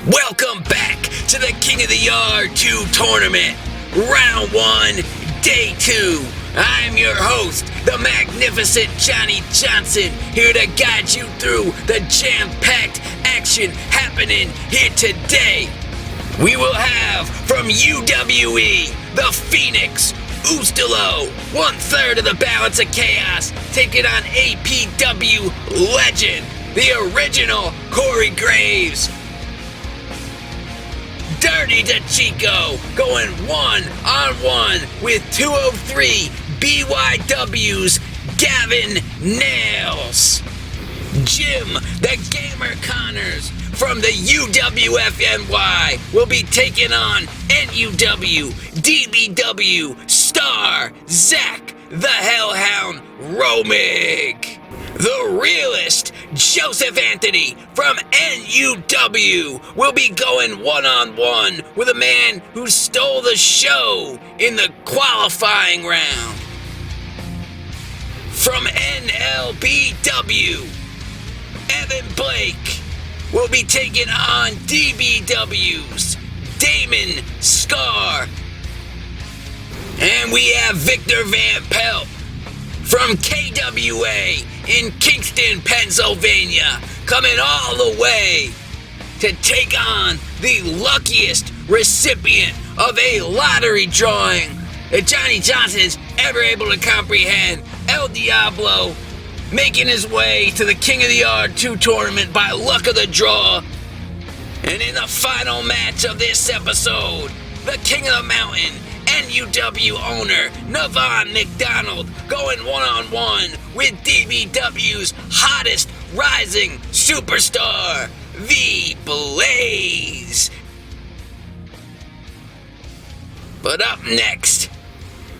Welcome back to the King of the Yard 2 tournament, round 1, day 2. I'm your host, the magnificent Johnny Johnson, here to guide you through the jam-packed action happening here today. We will have from UWE, the Phoenix, Ustilo, 1/3 of the Balance of Chaos, taking on APW Legend, the original Corey Graves. Dirty Decicco going 1-on-1 with 203 BYW's Gavin Nailz. Jim, the Gamer Connors from the UWFNY will be taking on NUW DBW star Zach the Hellhound Romig. The realist, Joseph Anthony from NUW, will be going 1-on-1 with a man who stole the show in the qualifying round. From NLBW, Evan Blake will be taking on DBW's Damon Scar. And we have Victor VanPelt from KWA in Kingston, Pennsylvania, coming all the way to take on the luckiest recipient of a lottery drawing that Johnny Johnson's ever able to comprehend, El Diablo, making his way to the King of the Yard 2 tournament by luck of the draw. And in the final match of this episode, the King of the Mountain, NUW owner Nevon McDonald, going 1-on-1 with DBW's hottest rising superstar, V Blaze. But up next,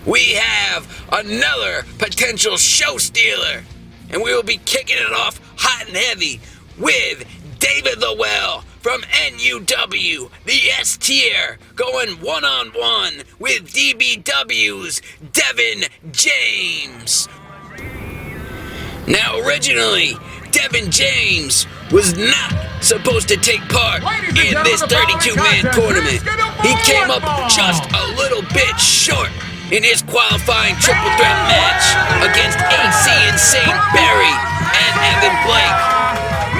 we have another potential show stealer, and we will be kicking it off hot and heavy with David Lowell from NUW, the S tier, going 1-on-1 with DBW's Devon James. Now, originally, Devon James was not supposed to take part in this 32-man tournament. He came up just a little bit short in his qualifying triple threat match against AC Insane Barry and Evan Blake.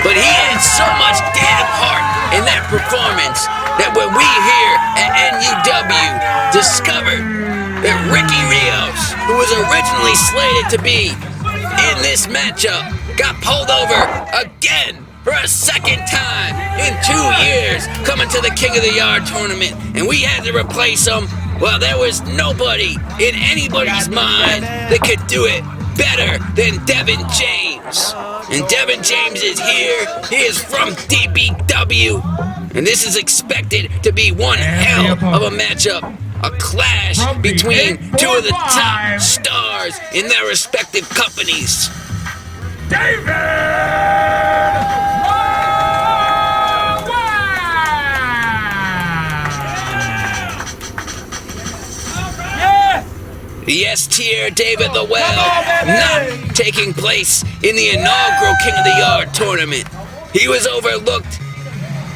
But he had so much damn heart in that performance that when we here at NUW discovered that Ricky Rios, who was originally slated to be in this matchup, got pulled over again for a second time in 2 years coming to the King of the Yard tournament, and we had to replace him. Well, there was nobody in anybody's mind that could do it better than Devon James. And Devon James is here. He is from DBW. And this is expected to be one hell of a matchup. A clash between two of the top stars in their respective companies. The S-tier David Lowell not taking place in the inaugural King of the Yard tournament. He was overlooked,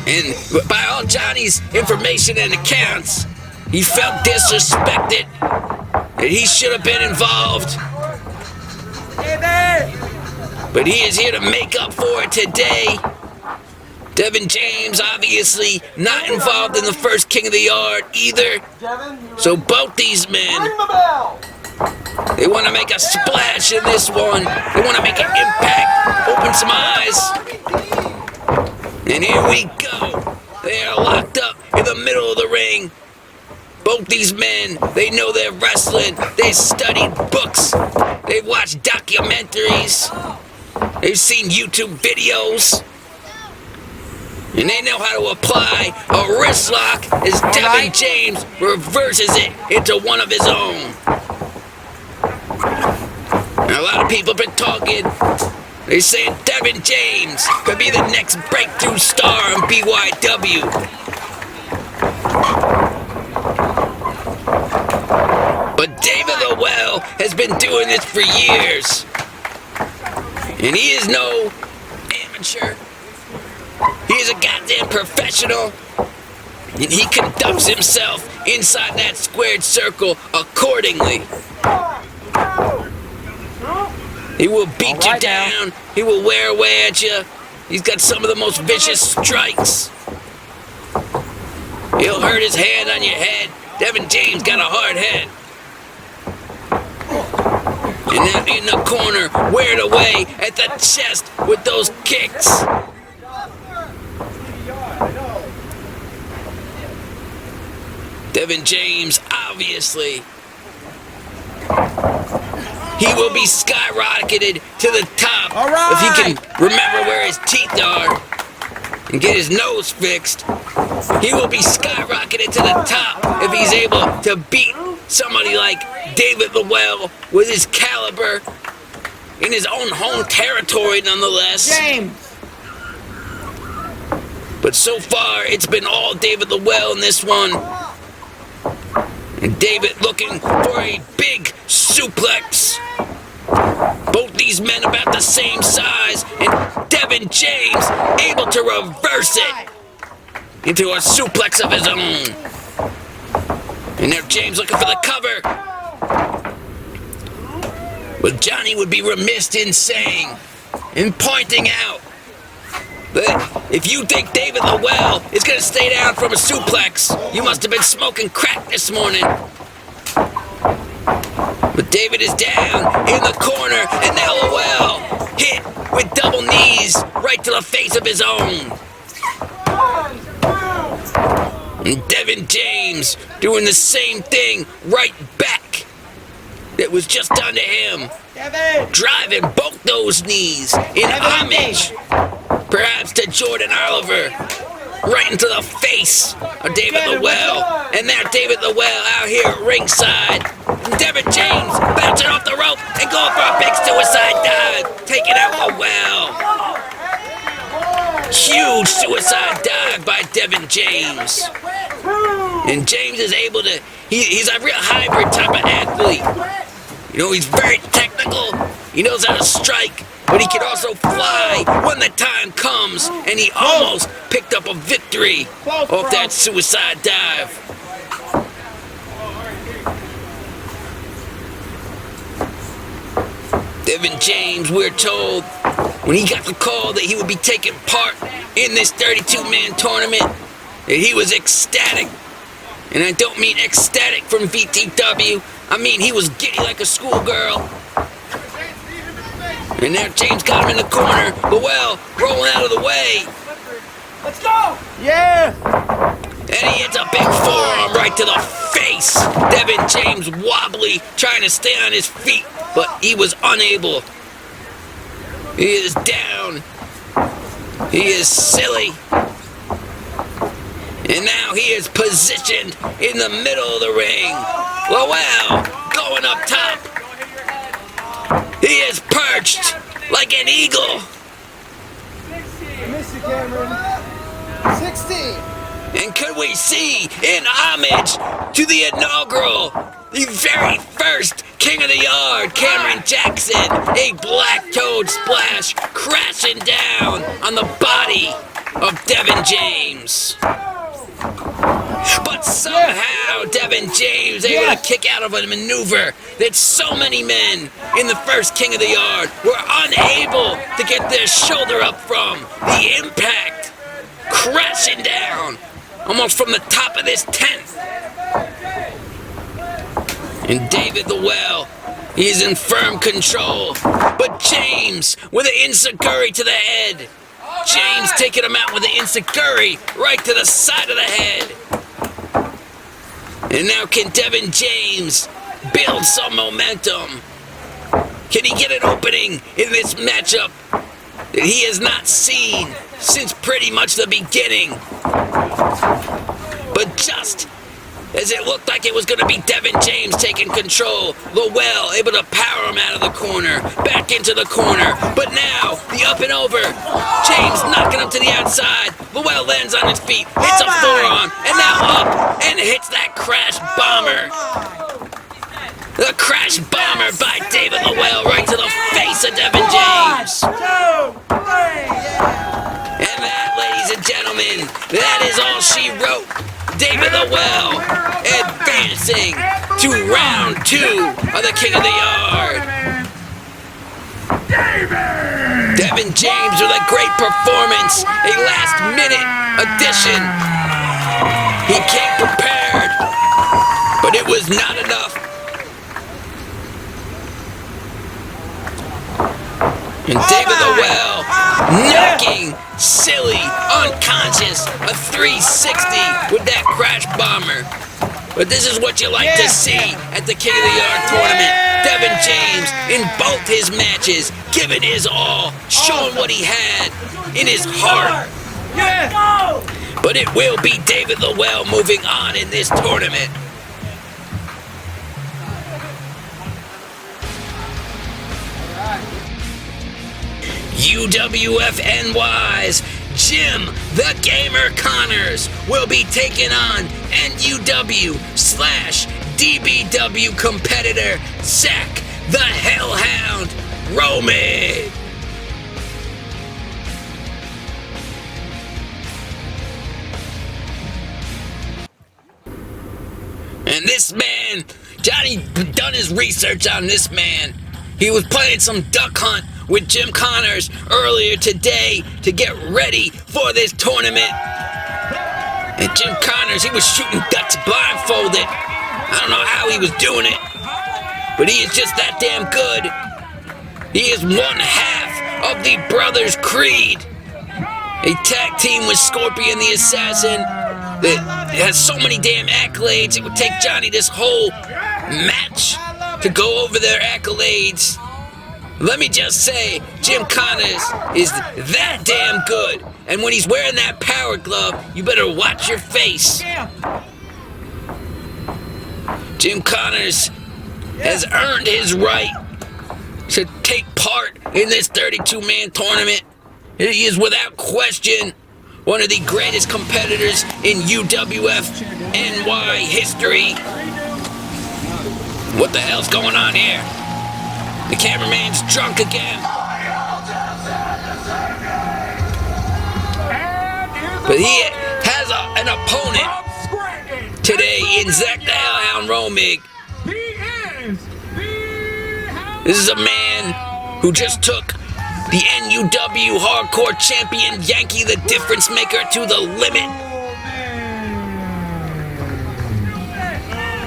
and by all Johnny's information and accounts, He felt disrespected, that he should have been involved. But he is here to make up for it today. Devon James obviously not involved in the first King of the Yard either. So both these men, they want to make a splash in this one. They want to make an impact, open some eyes. And here we go. They are locked up in the middle of the ring. Both these men, they know their wrestling. They've studied books. They've watched documentaries. They've seen YouTube videos. And they know how to apply a wrist lock as Devon James reverses it into one of his own. Now, a lot of people have been talking. They say Devon James could be the next breakthrough star in BYW. But David Lowell has been doing this for years. And he is no amateur. He is a goddamn professional. And he conducts himself inside that squared circle accordingly. He will beat you down. He will wear away at you. He's got some of the most vicious strikes. He'll hurt his hand on your head. Devon James got a hard head. And now in the corner, wearing away at the chest with those kicks. Devon James, obviously, he will be skyrocketed to the top if he can remember where his teeth are and get his nose fixed. He will be skyrocketed to the top if he's able to beat somebody like David Lowell with his caliber in his own home territory, nonetheless. James. But so far, it's been all David Lowell in this one. And David looking for a big suplex. Both these men about the same size, and Devon James able to reverse it into a suplex of his own. And there James looking for the cover. But Johnny would be remiss in saying and pointing out that if you think David Lowell is going to stay down from a suplex, you must have been smoking crack this morning. But David is down in the corner, and now Lowell hit with double knees right to the face of his own. And Devon James doing the same thing right back that was just done to him. Devon. Driving both those knees in homage, perhaps to Jordan Oliver, right into the face of David Lowell. And now David Lowell out here at ringside. And Devon James bouncing off the rope and going for a big suicide dive, taking out Lowell. Huge suicide dive by Devon James. And James is able to, he's a real hybrid type of athlete. You know, he's very technical, he knows how to strike, but he can also fly when the time comes, and he almost picked up a victory off that suicide dive. Devon James, we're told, when he got the call that he would be taking part in this 32-man tournament, that he was ecstatic. And I don't mean ecstatic from VTW, I mean he was giddy like a schoolgirl. And now James got him in the corner. Lowell rolling out of the way. Let's go! Yeah! And he hits a big forearm right to the face. Devon James wobbly, trying to stay on his feet, but he was unable. He is down. He is silly. And now he is positioned in the middle of the ring. Lowell going up top. He is perched like an eagle. 16. And could we see, in homage to the inaugural, the very first King of the Yard, Cameron Jackson, a black toad splash crashing down on the body of Devon James. But somehow Devon James able to kick out of a maneuver that so many men in the first King of the Yard were unable to get their shoulder up from. The impact crashing down almost from the top of this tent. And David the Well, he is in firm control. But James with an enziguri to the head. James taking him out with an enziguri right to the side of the head. And now can Devon James build some momentum? Can he get an opening in this matchup that he has not seen since pretty much the beginning? But just as it looked like it was going to be Devon James taking control, Lowell able to power him out of the corner, back into the corner. But now, the up and over. James knocking him to the outside. Lowell lands on his feet, hits a forearm, and now up, and hits that crash bomber. The crash bomber by David Lowell right to the face of Devon James. 1, 2, 3, And that, ladies and gentlemen, that is all she wrote. David Lowell advancing to round 2 of the King of the Yard. Devon James with a great performance, a last-minute addition. He came prepared, but it was not enough. And David Lowell knocking silly, unconscious, a 360 with that crash bomber. But this is what you like to see at the King of the Yard tournament. Devon James in both his matches, giving his all, showing what he had in his heart. But it will be David Lowell moving on in this tournament. UWF-NY's Jim the Gamer Connors will be taking on NUW/DBW competitor Zach the Hellhound Romig. And this man, Johnny done his research on this man. He was playing some duck hunt with Jim Connors earlier today to get ready for this tournament. And Jim Connors, he was shooting ducks blindfolded. I don't know how he was doing it, but he is just that damn good. He is one half of the Brothers Creed, a tag team with Scorpion the Assassin that has so many damn accolades. It would take Johnny this whole match to go over their accolades. Let me just say, Jim Connors is that damn good. And when he's wearing that power glove, you better watch your face. Jim Connors has earned his right to take part in this 32-man tournament. He is without question one of the greatest competitors in UWF-NY history. What the hell's going on here? The cameraman's drunk again. But he has an opponent today in Zach the Hellhound Romig. This is a man who just took the NUW Hardcore Champion Yankee the Difference Maker to the limit.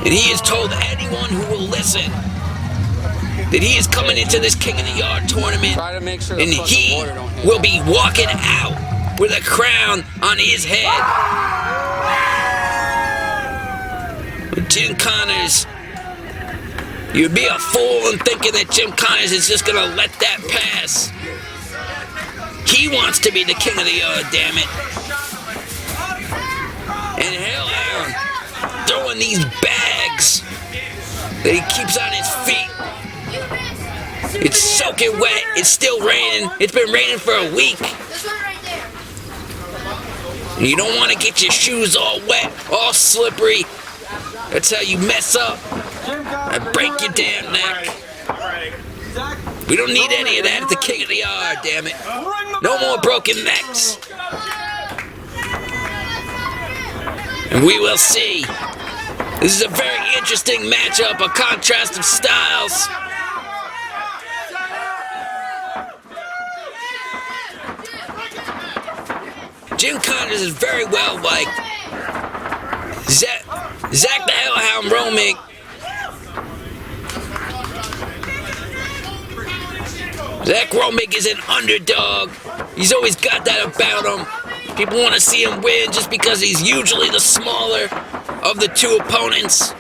And he has told anyone who will listen that he is coming into this King of the Yard tournament and he will be walking out with a crown on his head. But Jim Connors, you'd be a fool in thinking that Jim Connors is just gonna let that pass. He wants to be the King of the Yard, damn it. And Hellhound throwing these bags that he keeps on his feet. It's soaking wet. It's still raining. It's been raining for a week. And you don't want to get your shoes all wet, all slippery. That's how you mess up and break your damn neck. We don't need any of that at the King of the Yard, damn it. No more broken necks. And we will see. This is a very interesting matchup, a contrast of styles. Jim Connors is very well liked. Zach the Hellhound Romig. Zach Romig is an underdog. He's always got that about him. People want to see him win just because he's usually the smaller of the two opponents.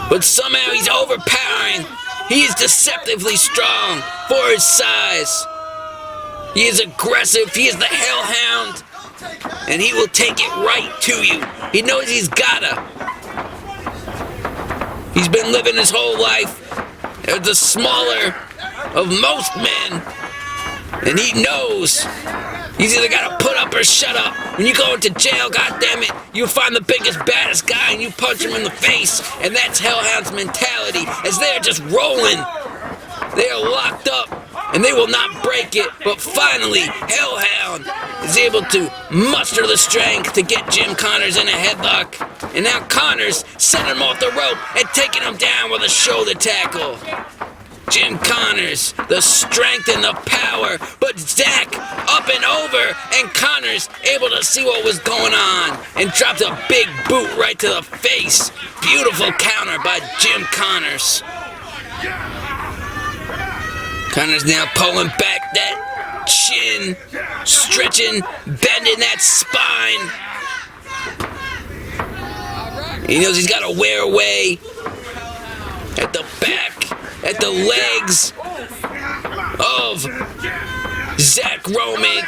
But somehow he's overpowering. He is deceptively strong for his size. He is aggressive. He is the Hellhound. And he will take it right to you. He knows he's gotta. He's been living his whole life as the smaller of most men. And he knows he's either gotta put up or shut up. When you go into jail, goddammit, you find the biggest, baddest guy and you punch him in the face. And that's Hellhound's mentality, as they're just rolling. They are locked up and they will not break it. But finally, Hellhound is able to muster the strength to get Jim Connors in a headlock. And now Connors sending him off the rope and taking him down with a shoulder tackle. Jim Connors, the strength and the power, but Zach up and over, and Connors able to see what was going on and dropped a big boot right to the face. Beautiful counter by Jim Connors. Connors now pulling back that chin, stretching, bending that spine. He knows he's got to wear away at the back, at the legs of Zach Romig.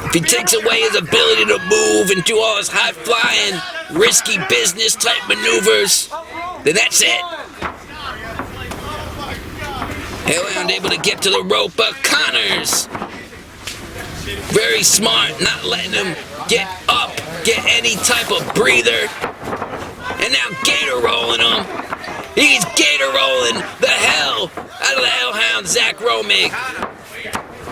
If he takes away his ability to move and do all his high-flying, risky business-type maneuvers, then that's it. Hellhound able to get to the rope, but Connors, very smart, not letting him get up, get any type of breather. And now gator rolling him. He's gator rolling the hell out of the Hellhound, Zach Romig.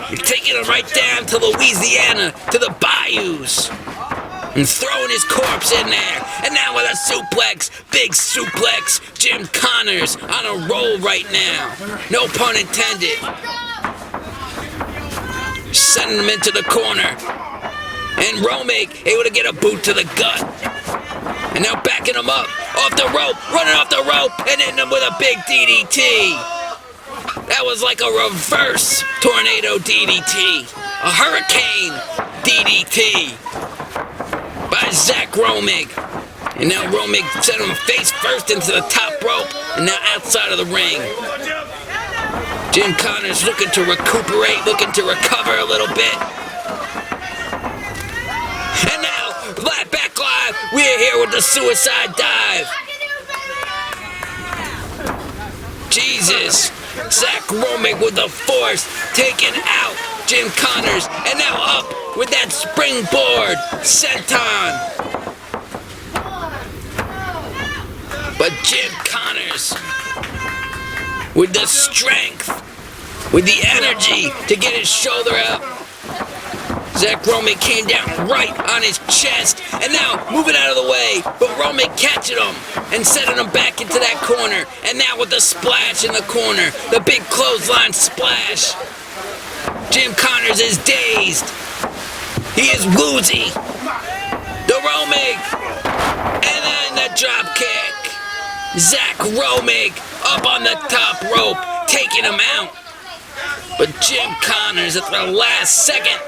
He's taking him right down to Louisiana, to the bayous. And throwing his corpse in there. And now with a suplex, big suplex, Jim Connors on a roll right now. No pun intended. Sending him into the corner. And Romig able to get a boot to the gut. And now backing him up, off the rope, running off the rope, and hitting him with a big DDT. That was like a reverse tornado DDT. A hurricane DDT. By Zach Romig. And now Romig sent him face first into the top rope and now outside of the ring. Jim Connors looking to recuperate, looking to recover a little bit. And now, back live, we're here with the suicide dive. Jesus. Zach Romig with the force, taking out Jim Connors, and now up with that springboard senton. But Jim Connors, with the strength, with the energy to get his shoulder out. Zach Romig came down right on his chest, and now moving out of the way, but Romig catching him and setting him back into that corner, and now with the splash in the corner, the big clothesline splash. Jim Connors is dazed. He is woozy. The Romig, and then the drop kick. Zach Romig up on the top rope, taking him out. But Jim Connors at the last second,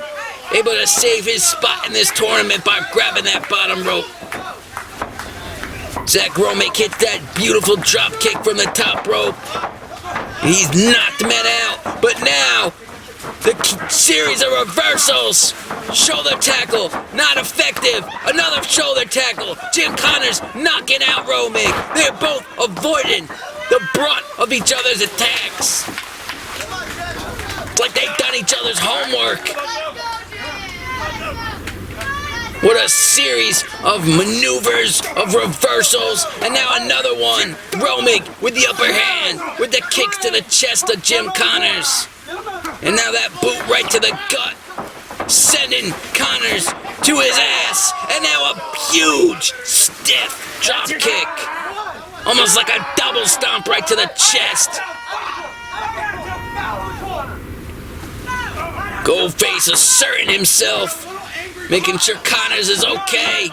able to save his spot in this tournament by grabbing that bottom rope. Zach Romig hits that beautiful drop kick from the top rope. He's knocked men out, but now the series of reversals. Shoulder tackle, not effective. Another shoulder tackle. Jim Connors knocking out Romig. They're both avoiding the brunt of each other's attacks. It's like they've done each other's homework. What a series of maneuvers, of reversals, and now another one. Romig with the upper hand, with the kicks to the chest of Jim Connors. And now that boot right to the gut. sending Connors to his ass, and now a huge, stiff drop kick. Almost like a double stomp right to the chest. Goldface asserting himself, making sure Connors is okay.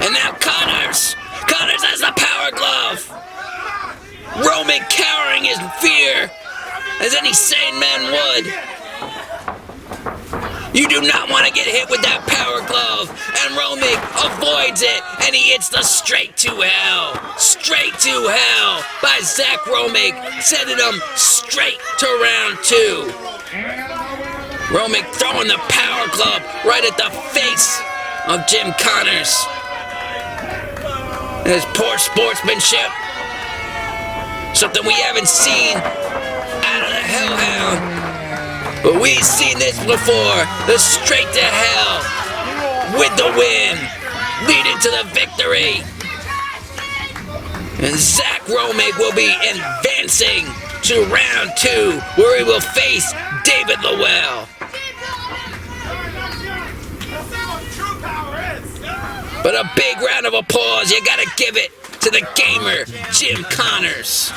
And now Connors has the power glove. Romig cowering in fear, as any sane man would. You do not want to get hit with that power glove, and Romig avoids it, and he hits the straight to hell. Straight to hell by Zach Romig, sending him straight to round 2. Romig throwing the power glove right at the face of Jim Connors. His poor sportsmanship. Something we haven't seen out of the Hellhound. But we've seen this before. The straight to hell with the win, leading to the victory. And Zach Romig will be advancing to round 2, where he will face David Lowell. But a big round of applause, you gotta give it to the gamer, Jim Connors.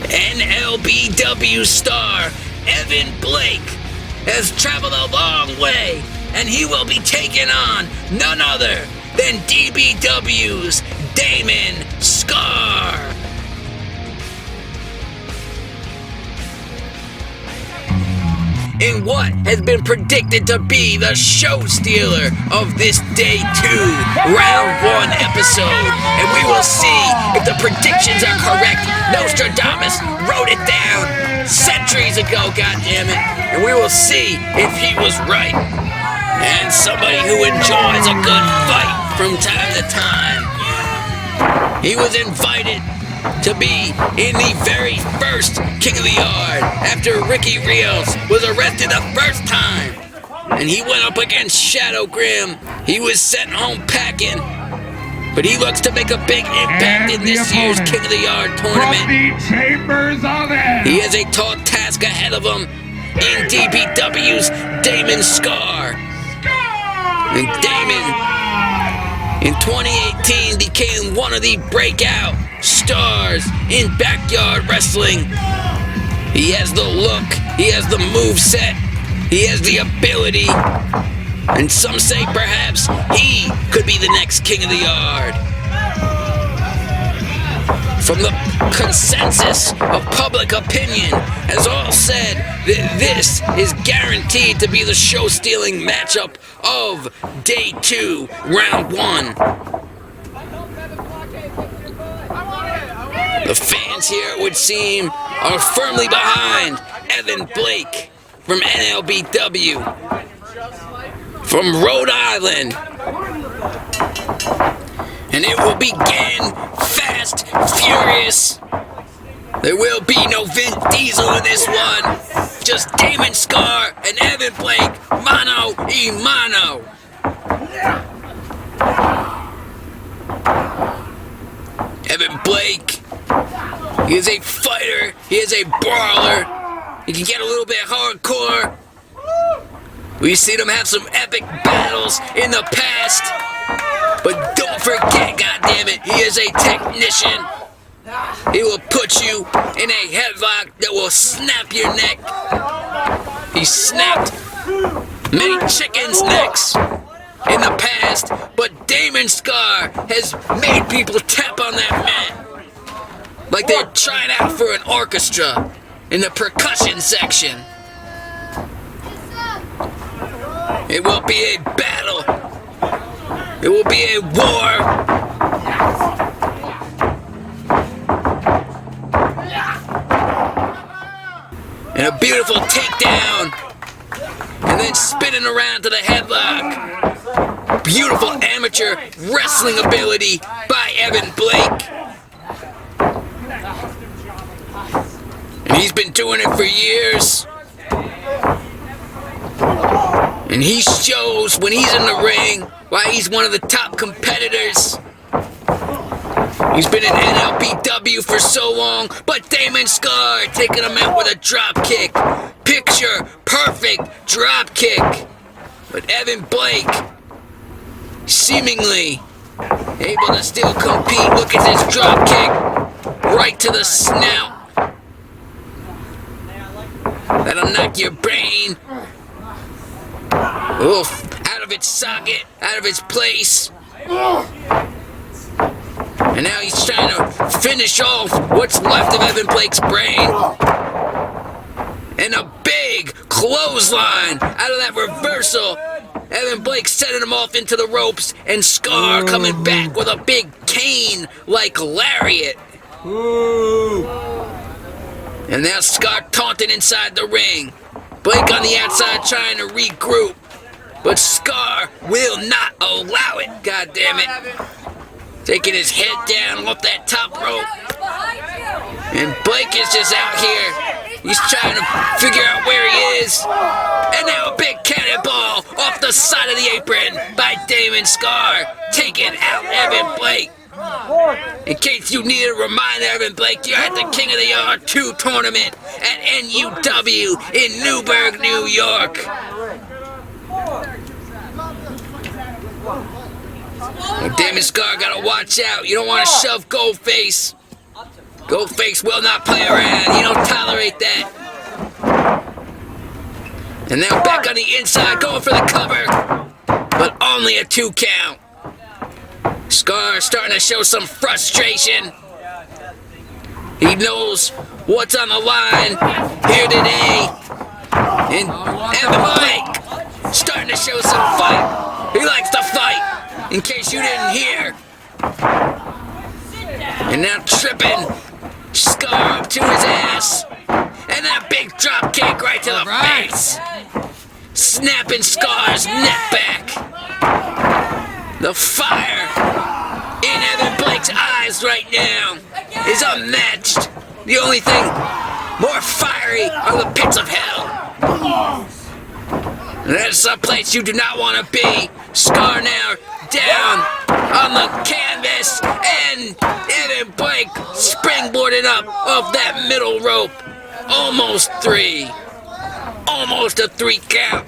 NLBW star Evan Blake has traveled a long way, and he will be taking on none other than DBW's Damon Scar. In what has been predicted to be the show stealer of this Day 2 Round 1 episode. And we will see if the predictions are correct. Nostradamus wrote it down centuries ago, goddammit. And we will see if he was right. And somebody who enjoys a good fight from time to time. He was invited to be in the very first King of the Yard after Ricky Rios was arrested the first time. And he went up against Shadow Grim. He was sent home packing. But he looks to make a big impact in this year's King of the Yard tournament. He has a tall task ahead of him in DBW's Damon Scar. And Damon, in 2018, became one of the breakout stars in backyard wrestling. He has the look, he has the moveset, he has the ability, and some say perhaps he could be the next King of the Yard. From the consensus of public opinion has all said that this is guaranteed to be the show-stealing matchup of Day 2, Round 1. The fans here, it would seem, are firmly behind Evan Blake from NLBW, from Rhode Island. And it will begin fast, furious. There will be no Vin Diesel in this one. Just Damon Scar and Evan Blake, mano y mano. Evan Blake, he is a fighter, he is a brawler. He can get a little bit hardcore. We've seen him have some epic battles in the past. But don't forget, goddammit, he is a technician. He will put you in a headlock that will snap your neck. He snapped many chickens' necks in the past, but Damon Scar has made people tap on that mat like they're trying out for an orchestra in the percussion section. It will be a battle. It will be a war. And a beautiful takedown. And then spinning around to the headlock. Beautiful amateur wrestling ability by Evan Blake. And he's been doing it for years. And he shows when he's in the ring why he's one of the top competitors. He's been in NLPW for so long, but Damon Scar taking him out with a drop kick. Picture perfect drop kick. But Evan Blake, seemingly able to still compete. Look at this drop kick, right to the snout. That'll knock your brain, oof, out of its socket, out of its place. And now he's trying to finish off what's left of Evan Blake's brain. And a big clothesline out of that reversal. Evan Blake sending him off into the ropes, and Scar coming back with a big cane-like lariat. And now Scar taunting inside the ring. Blake on the outside trying to regroup, but Scar will not allow it. God damn it. Taking his head down off that top rope. And Blake is just out here. He's trying to figure out where he is. And now a big cannonball off the side of the apron by Damon Scar, taking out Evan Blake. In case you need a reminder, Evan Blake, you're at the King of the Yard 2 tournament at NUW in Newburgh, New York. Damon Scar gotta watch out. You don't want to shove Goldface. Goldface will not play around. You don't tolerate that. And now back on the inside, going for the cover, but only a 2 count. Scar starting to show some frustration. He knows what's on the line here today. And Evan Blake starting to show some fight. He likes to fight, in case you didn't hear. And now tripping Scar up to his ass. And that big drop kick right to the face. Snapping Scar's neck back. The fire in Evan Blake's eyes right now is unmatched. The only thing more fiery are the pits of hell. That's a place you do not want to be. Scar now down on the canvas, and Evan Blake springboarded up off that middle rope. Almost 3. Almost a 3 count.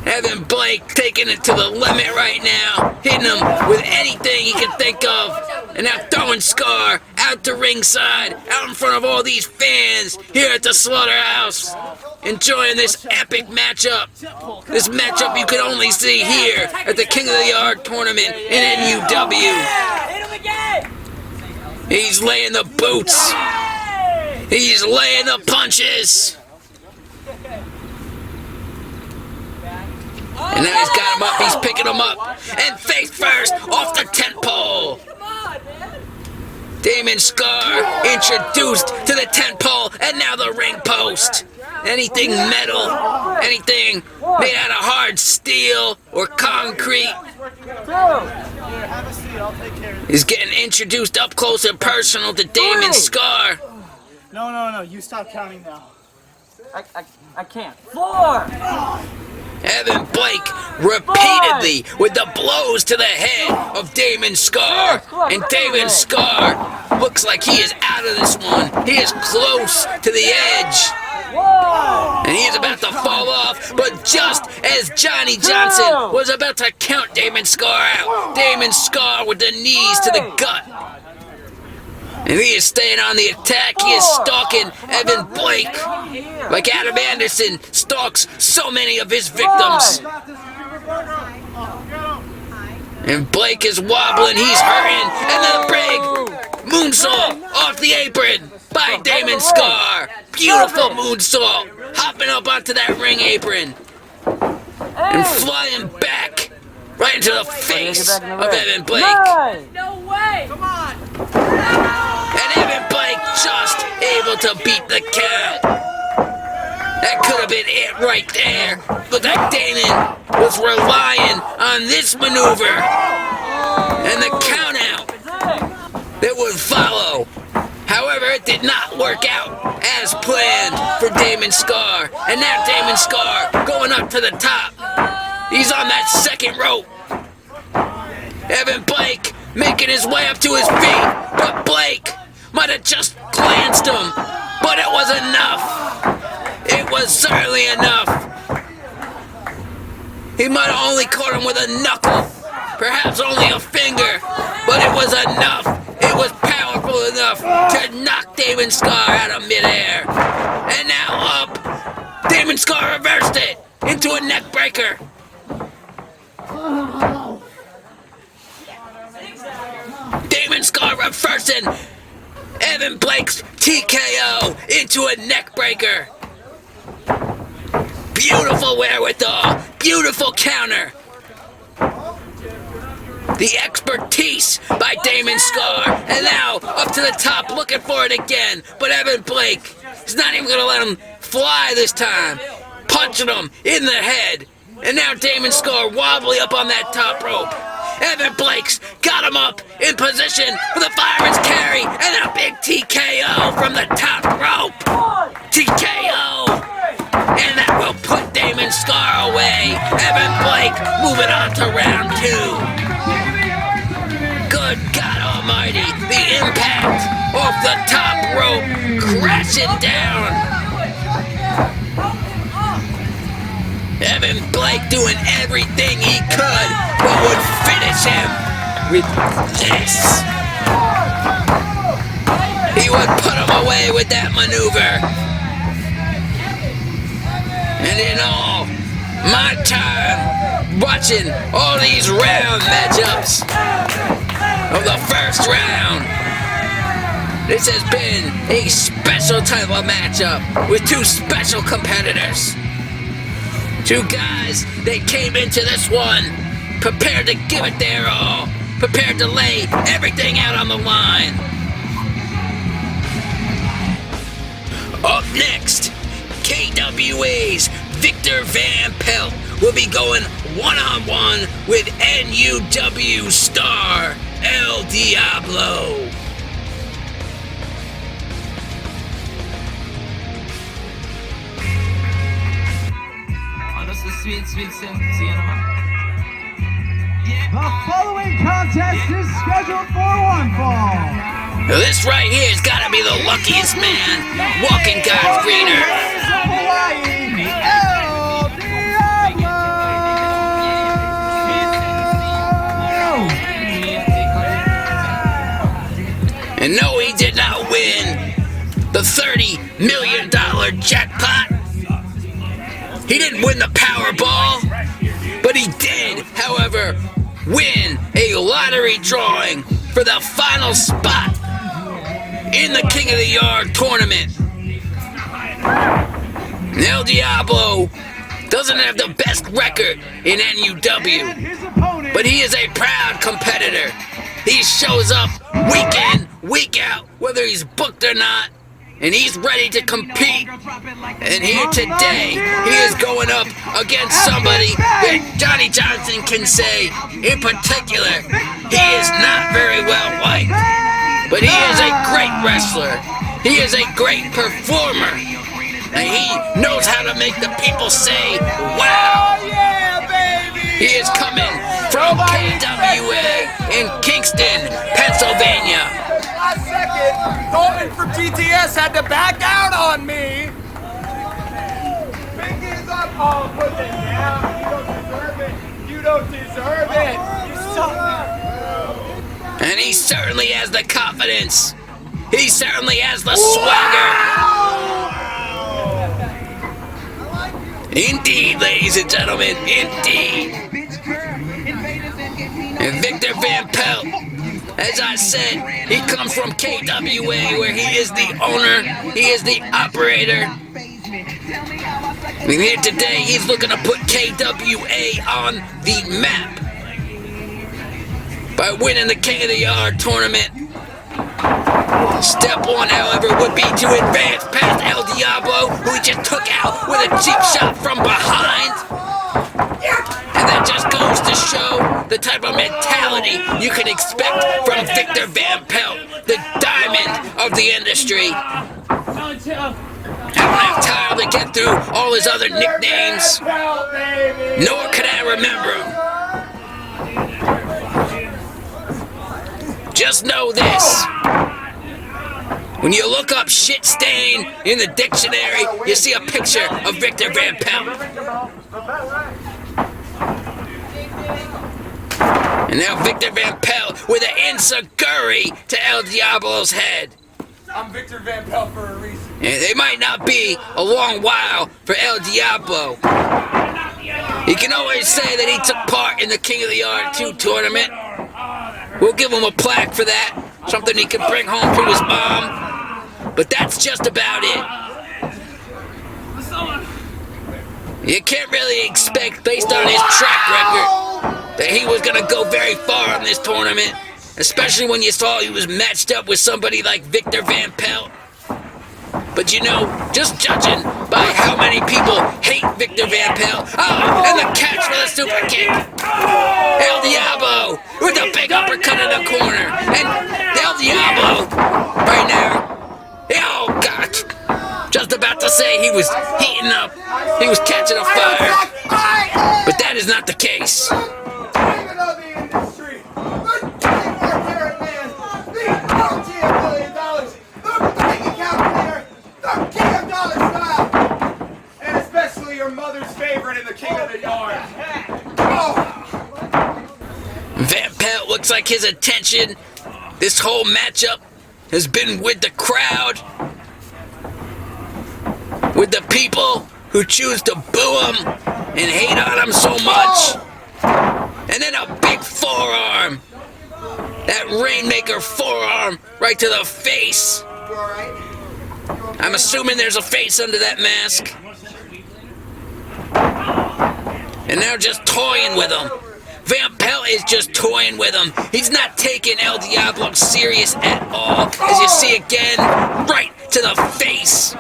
Evan Blake taking it to the limit right now, hitting him with anything he can think of, and now throwing Scar out to ringside, out in front of all these fans here at the Slaughterhouse, enjoying this epic matchup. This matchup you can only see here at the King of the Yard tournament in NUW. He's laying the boots. He's laying the punches. And now he's got him up, he's picking him up, and face first off the tent pole. Damon Scar introduced to the tent pole, and now the ring post. Anything metal, anything made out of hard steel or concrete is getting introduced up close and personal to Damon Scar. No, you stop counting now. I can't. 4! Evan Blake repeatedly with the blows to the head of Damon Scar. And Damon Scar looks like he is out of this one. He is close to the edge. And he is about to fall off, but just as Johnny Johnson was about to count Damon Scar out, Damon Scar with the knees to the gut. And he is staying on the attack. He is stalking Evan Blake like Adam Anderson stalks so many of his victims. And Blake is wobbling, he's hurting, and then a big moonsault off the apron by Damon Scar. Beautiful moonsault, hopping up onto that ring apron and flying back right into the face of Evan Blake. No way! Come on! And Evan Blake just able to beat the count. That could have been it right there. Looked like Damon was relying on this maneuver and the count out that would follow. However, it did not work out as planned for Damon Scar. And now Damon Scar going up to the top. He's on that second rope. Evan Blake making his way up to his feet, but Blake might have just glanced him, but it was enough. It was certainly enough. He might have only caught him with a knuckle, perhaps only a finger, but it was enough. It was powerful enough to knock Damon Scar out of midair. And now up, Damon Scar reversed it into a neck breaker. Damon Scar reversing Evan Blake's TKO into a neck breaker. Beautiful wherewithal, beautiful counter. The expertise by Damon Scar, and now up to the top looking for it again, but Evan Blake is not even gonna let him fly this time, punching him in the head, and now Damon Scar wobbly up on that top rope. Evan Blake's got him up in position for the fireman's carry, and a big TKO from the top rope. TKO! And that will put Damon Scar away. Evan Blake moving on to round 2. Good God Almighty, the impact off the top rope, crashing down. Evan Blake doing everything he could, but would finish him with this. He would put him away with that maneuver. And in all my time watching all these round matchups of the first round, this has been a special type of matchup with two special competitors. Two guys that came into this one prepared to give it their all, prepared to lay everything out on the line. Up next, KWA's Victor VanPelt will be going one-on-one with NUW star El Diablo. Sweet The following contest is scheduled for one fall. This right here has got to be the luckiest man walking God's green earth. And no, he did not win the $30 million jackpot. He didn't win the Powerball, but he did, however, win a lottery drawing for the final spot in the King of the Yard tournament. El Diablo doesn't have the best record in NUW, but he is a proud competitor. He shows up week in, week out, whether he's booked or not, and he's ready to compete. And here today, he is going up against somebody that Johnny Johnson can say, in particular, he is not very well liked. But he is a great wrestler. He is a great performer. And he knows how to make the people say, wow. He is coming from KWA in Kingston, Pennsylvania. Last second, Damon from GTS had to back out on me. Fingers up. Oh, put it down. You don't deserve it. You suck. And he certainly has the confidence. He certainly has the swagger. Indeed, ladies and gentlemen, indeed. And Victor VanPelt, as I said, he comes from KWA, where he is the owner, he is the operator. And here today, he's looking to put KWA on the map by winning the King of the Yard tournament. Step one, however, would be to advance past El Diablo, who he just took out with a cheap shot from behind. And that just goes to show the type of mentality you can expect from Victor VanPelt, the diamond of the industry. I don't have time to get through all his other nicknames, nor can I remember them. just know this. When you look up shit stain in the dictionary, you see a picture of Victor VanPelt. And now Victor VanPelt with an enziguri to El Diablo's head. I'm Victor VanPelt for a reason. And it might not be a long while for El Diablo. He can always say that he took part in the King of the Yard 2 tournament. We'll give him a plaque for that. Something he can bring home to his mom. But that's just about it. You can't really expect, based on his track record, that he was going to go very far in this tournament. Especially when you saw he was matched up with somebody like Victor VanPelt. But you know, just judging by how many people hate Victor VanPelt. Oh, and the catch for the super kick. El Diablo with a big uppercut in the corner. And El Diablo, right now, oh God, just about to say he was heating up. He was catching a fire. But that is not the case. VanPelt looks like his attention this whole matchup has been with the crowd, with the people who choose to boo him and hate on him so much. And then a big forearm, that Rainmaker forearm right to the face. I'm assuming there's a face under that mask. And now just toying with him. VanPelt is just toying with him. He's not taking El Diablo serious at all. As you see again, right to the face.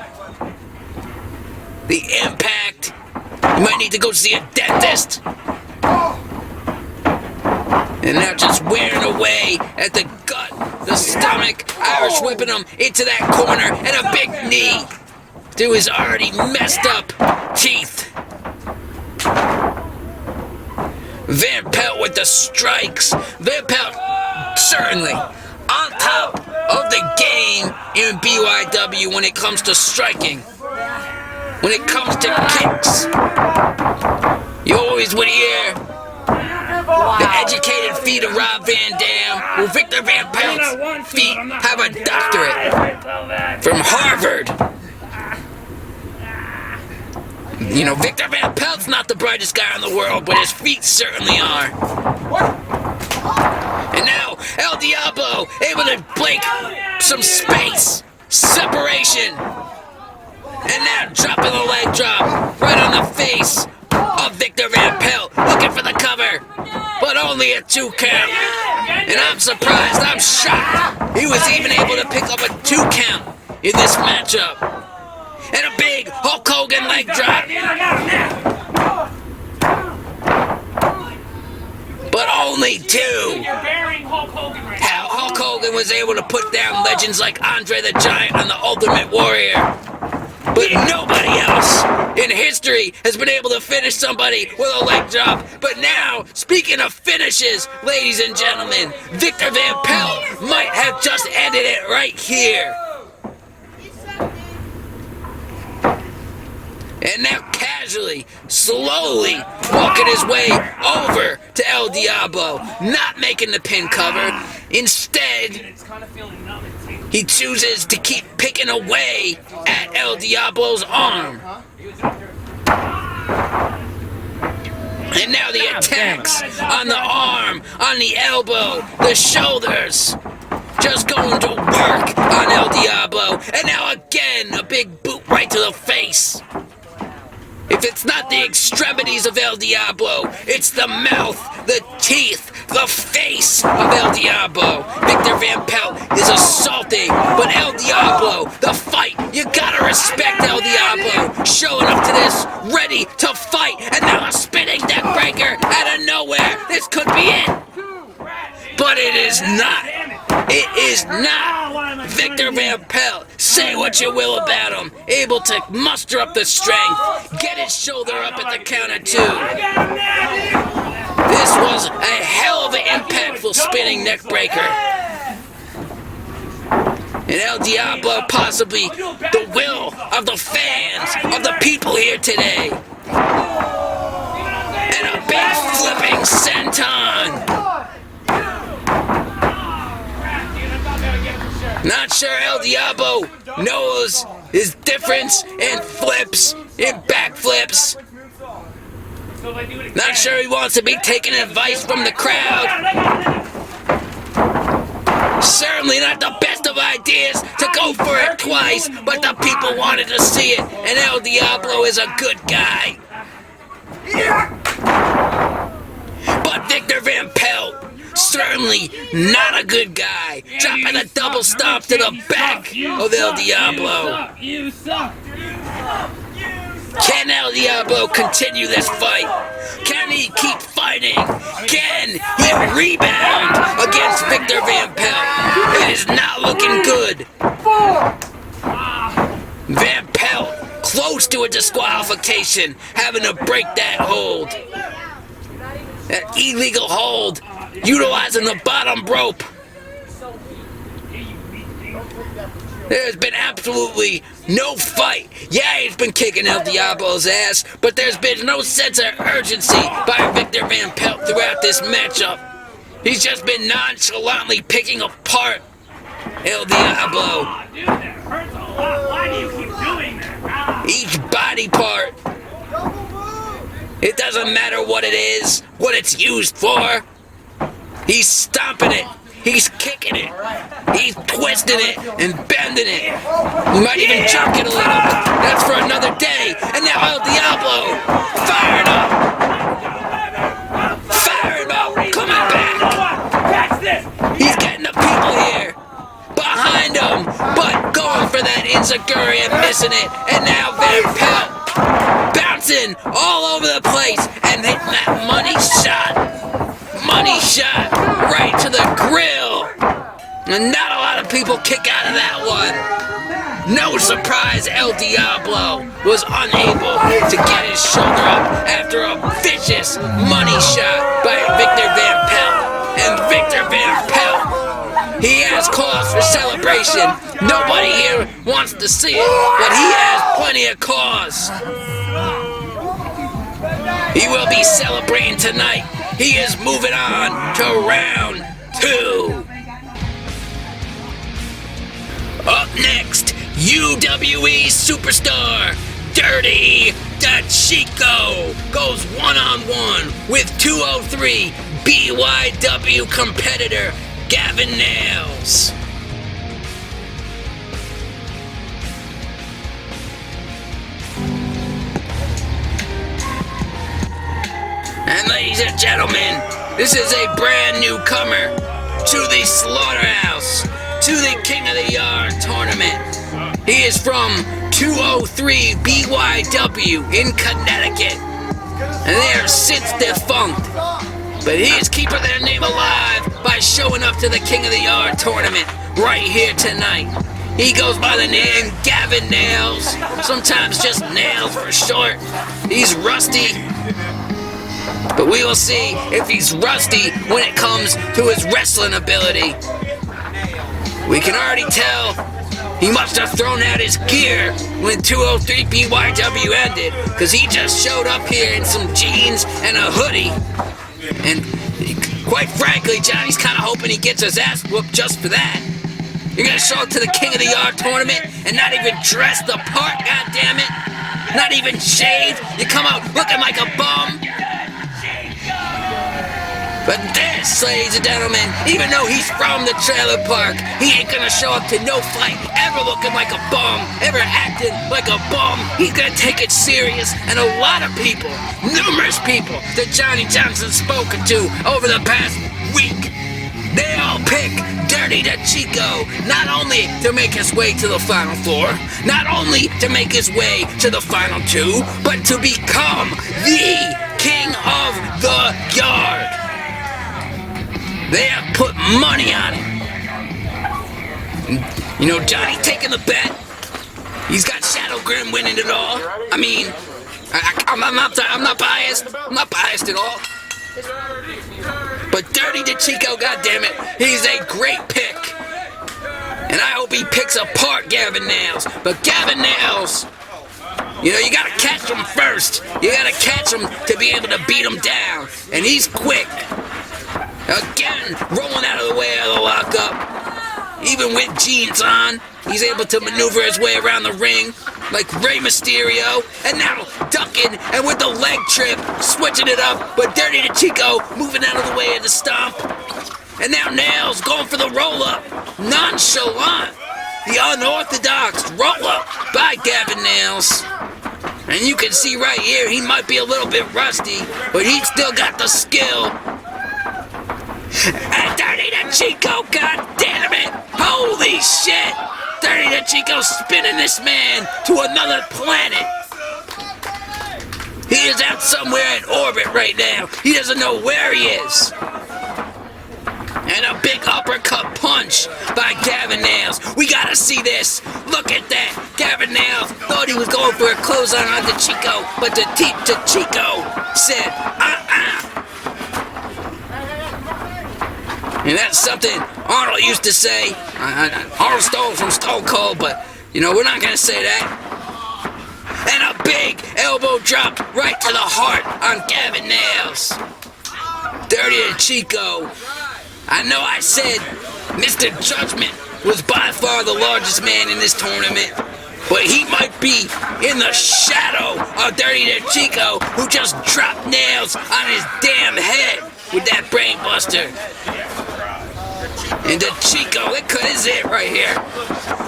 The impact. You might need to go see a dentist. And now just wearing away at the gut, the stomach, Irish whipping him into that corner, and a big knee to his already messed up teeth. VanPelt with the strikes. VanPelt certainly on top of the game in BYW when it comes to striking. When it comes to kicks. You always would hear the educated feet of Rob Van Dam. Well, Victor VanPelt's feet have a doctorate from Harvard. You know, Victor VanPelt's not the brightest guy in the world, but his feet certainly are. And now, El Diablo able to break some space, separation. And now dropping the leg drop right on the face of Victor VanPelt, looking for the cover, but only a 2 count. And I'm surprised, I'm shocked, he was even able to pick up a 2 count in this matchup. And a big Hulk Hogan leg drop. But only 2. How Hulk Hogan was able to put down legends like Andre the Giant and the Ultimate Warrior. But nobody else in history has been able to finish somebody with a leg drop. But now, speaking of finishes, ladies and gentlemen, Victor VanPelt might have just ended it right here. And now casually, slowly walking his way over to El Diablo, not making the pin cover. Instead, he chooses to keep picking away at El Diablo's arm. And now the attacks on the arm, on the elbow, the shoulders. Just going to work on El Diablo. And now again, a big boot right to the face. If it's not the extremities of El Diablo, it's the mouth, the teeth, the face of El Diablo. Victor VanPelt is assaulting, but El Diablo, the fight, you gotta respect El Diablo. Showing up to this, ready to fight, and now a spinning neck breaker out of nowhere. This could be it. But it is not. It is not. Victor VanPelt, say what you will about him, able to muster up the strength, get his shoulder up at the count of 2. This was a hell of an impactful spinning neck breaker. And El Diablo possibly the will of the fans, of the people here today. And a big flipping senton. Not sure El Diablo knows his difference in flips, in backflips. Not sure he wants to be taking advice from the crowd. Certainly not the best of ideas to go for it twice, but the people wanted to see it, and El Diablo is a good guy. But Victor VanPelt, certainly not a good guy, dropping a double stomp to the back of El Diablo. You suck! Can El Diablo continue this fight? Can he keep fighting? Can he rebound against Victor VanPelt? It is not looking good. VanPelt close to a disqualification, having to break that hold. That illegal hold, utilizing the bottom rope. There's been absolutely no fight. Yeah, he's been kicking El Diablo's ass, but there's been no sense of urgency by Victor VanPelt throughout this matchup. He's just been nonchalantly picking apart El Diablo. Dude, that hurts a lot. Why do you keep doing that? Each body part. It doesn't matter what it is, what it's used for. He's stomping it. He's kicking it. He's twisting it and bending it. He might even jerk it a little. That's for another day. And now El Diablo, firing up. Firing up. Coming back. He's getting the people here. Behind him. But going for that enziguri and missing it. And now VanPelt bouncing all over the place and hitting that money shot. Money shot right to the grill. And not a lot of people kick out of that one. No surprise El Diablo was unable to get his shoulder up after a vicious money shot by Victor VanPelt. And Victor VanPelt, he has cause for celebration. Nobody here wants to see it, but he has plenty of cause. He will be celebrating tonight. He is moving on to round 2. Up next, UWE superstar Dirty Decicco goes one-on-one with 203 BYW competitor Gavin Nailz. And ladies and gentlemen, this is a brand new comer to the Slaughterhouse, to the King of the Yard tournament. He is from 203 BYW in Connecticut, and they are since defunct. But he is keeping their name alive by showing up to the King of the Yard tournament right here tonight. He goes by the name Gavin Nailz, sometimes just Nailz for short. He's rusty, but we will see if he's rusty when it comes to his wrestling ability. We can already tell he must have thrown out his gear when 203 BYW ended, because he just showed up here in some jeans and a hoodie. And quite frankly, Johnny's kind of hoping he gets his ass whooped just for that. You're gonna show up to the King of the Yard tournament and not even dress the part, goddammit? Not even shaved? You come out looking like a bum? But this, ladies and gentlemen, even though he's from the trailer park, he ain't gonna show up to no fight ever looking like a bum, ever acting like a bum. He's gonna take it serious, and a lot of people, numerous people that Johnny Johnson's spoken to over the past week, they all pick Dirty Decicco not only to make his way to the Final Four, not only to make his way to the Final 2, but to become the King of the Yard. They have put money on it. You know, Johnny taking the bet. He's got Shadow Grim winning it all. I mean, I'm not biased. I'm not biased at all. But Dirty Decicco, goddammit, he's a great pick. And And I hope he picks apart Gavin Nailz. But Gavin Nailz, you know, you gotta catch him first. You gotta catch him to be able to beat him down. And he's quick. Again, rolling out of the way of the lockup. Even with jeans on, he's able to maneuver his way around the ring like Rey Mysterio. And now ducking and with the leg trip, switching it up. But Dirty Decicco moving out of the way of the stomp. And now Nailz going for the roll-up. Nonchalant. The unorthodox roll-up by Gavin Nailz. And you can see right here, he might be a little bit rusty, but he's still got the skill. And Dirty Decicco, god damn it! Holy shit! Dirty Decicco spinning this man to another planet. He is out somewhere in orbit right now. He doesn't know where he is. And a big uppercut punch by Gavin Nailz. We gotta see this. Look at that. Gavin Nailz thought he was going for a clothesline on Decicco, but Decicco said, And that's something Arnold used to say. Arnold stole from Stone Cold, but, you know, we're not gonna say that. And a big elbow drop right to the heart on Gavin Nailz. Dirty Decicco. I know I said Mr. Judgment was by far the largest man in this tournament, but he might be in the shadow of Dirty Decicco, who just dropped Nailz on his damn head with that brain buster. And Decicco, that is it right here.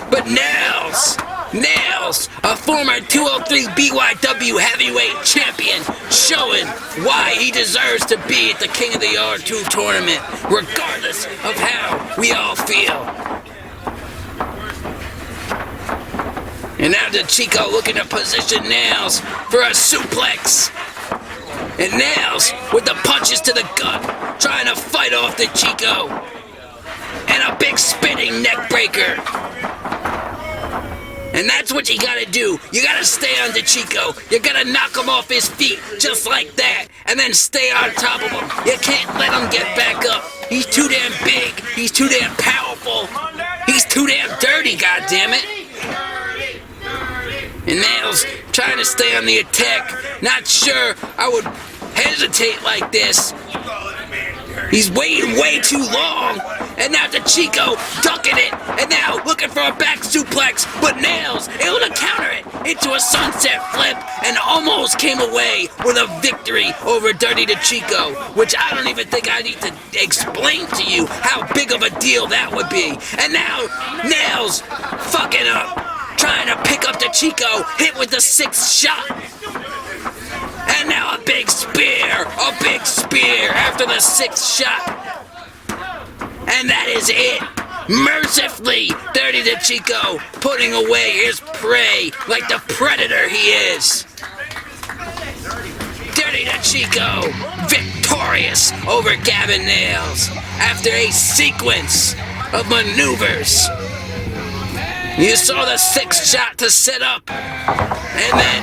But Nailz, a former 203 BYW heavyweight champion, showing why he deserves to be at the King of the Yard 2 tournament, regardless of how we all feel. And now Decicco looking to position Nailz for a suplex. And Nailz with the punches to the gut, trying to fight off Decicco. And a big spinning neck breaker. And that's what you gotta do. You gotta stay on Decicco. You gotta knock him off his feet just like that. And then stay on top of him. You can't let him get back up. He's too damn big. He's too damn powerful. He's too damn dirty, goddammit. And Nailz trying to stay on the attack. Not sure I would hesitate like this. He's waiting way too long. And now Decicco ducking it. And now looking for a back suplex. But Nailz able to counter it into a sunset flip. And almost came away with a victory over Dirty Decicco. Which I don't even think I need to explain to you how big of a deal that would be. And now Nailz fucking up. Trying to pick up Decicco. Hit with the 6th shot. And now a big spear after the 6th shot. And that is it. Mercifully, Dirty Decicco putting away his prey like the predator he is. Dirty Decicco victorious over Gavin Nailz after a sequence of maneuvers. You saw the 6th shot to set up, and then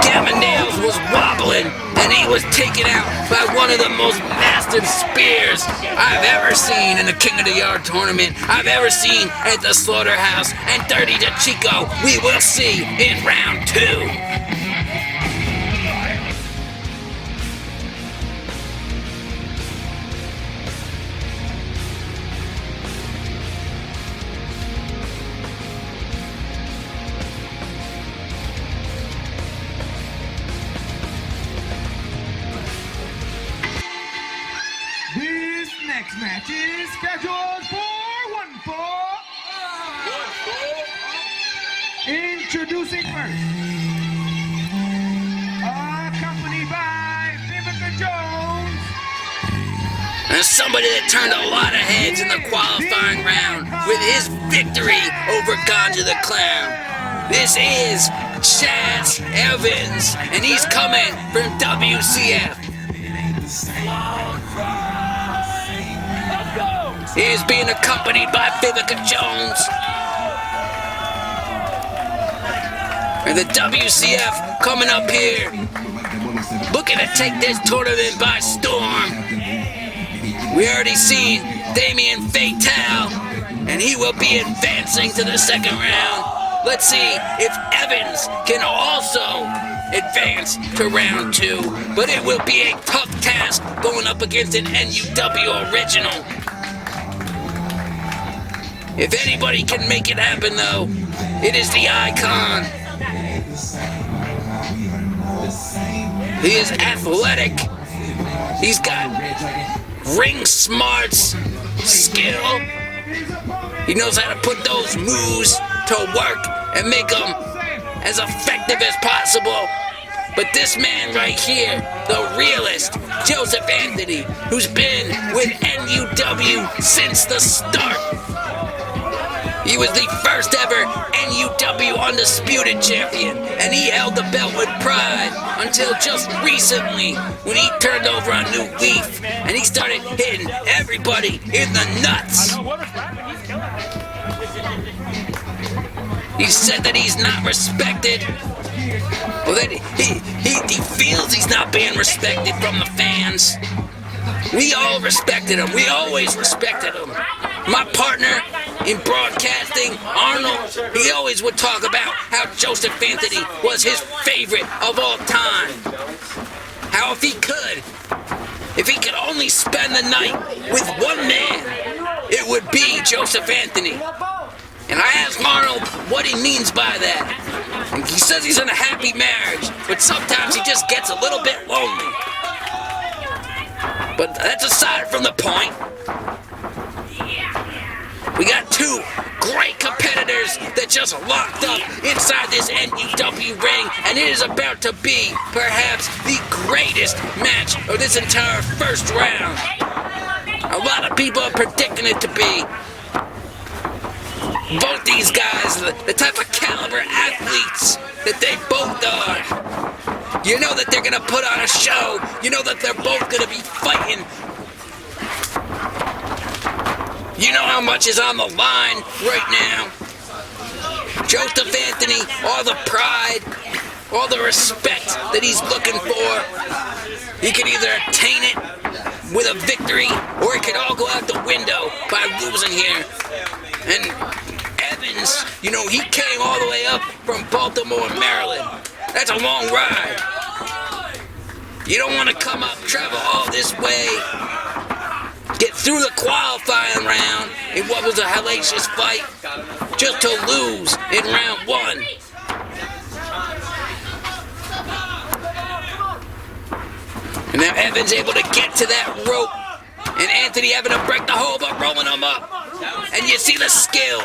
Gavin Nailz was wobbling, and he was taken out by one of the most massive spears I've ever seen in the King of the Yard tournament, I've ever seen at the Slaughterhouse, and Dirty Decicco we will see in round 2. This next match is scheduled for 1 fall. Introducing first, accompanied by Devon Jones. And somebody that turned a lot of heads in the qualifying round with his victory over Ganja the Clown. This is Chaz Evans, and he's coming from WCF. He is being accompanied by Vivica Jones. And the WCF coming up here, looking to take this tournament by storm. We already seen Damien Fatal and he will be advancing to the second round. Let's see if Evans can also advance to round 2, but it will be a tough task going up against an NUW original. If anybody can make it happen, though, it is the Icon. He is athletic. He's got ring smarts, skill. He knows how to put those moves to work and make them as effective as possible. But this man right here, the realist, Joseph Anthony, who's been with NUW since the start. He was the first ever NUW undisputed champion, and he held the belt with pride until just recently when he turned over a new leaf and he started hitting everybody in the nuts. He said that he's not respected. Well, that he feels he's not being respected from the fans. We all respected him. We always respected him. My partner in broadcasting, Arnold, he always would talk about how Joseph Anthony was his favorite of all time. How if he could only spend the night with one man, it would be Joseph Anthony. And I asked Arnold what he means by that. And he says he's in a happy marriage, but sometimes he just gets a little bit lonely. But that's aside from the point. We got two great competitors that just locked up inside this NUW ring, and it is about to be perhaps the greatest match of this entire first round. A lot of people are predicting it to be. Both these guys, the type of caliber athletes that they both are. You know that they're gonna put on a show. You know that they're both gonna be fighting. You know how much is on the line right now. Joseph Anthony, all the pride, all the respect that he's looking for. He can either attain it with a victory, or it could all go out the window by losing here. And Evans, you know, he came all the way up from Baltimore, Maryland. That's a long ride. You don't want to come up, travel all this way, get through the qualifying round in what was a hellacious fight, just to lose in round 1. And now Evans able to get to that rope, and Anthony having to break the hold, but rolling him up. And you see the skill,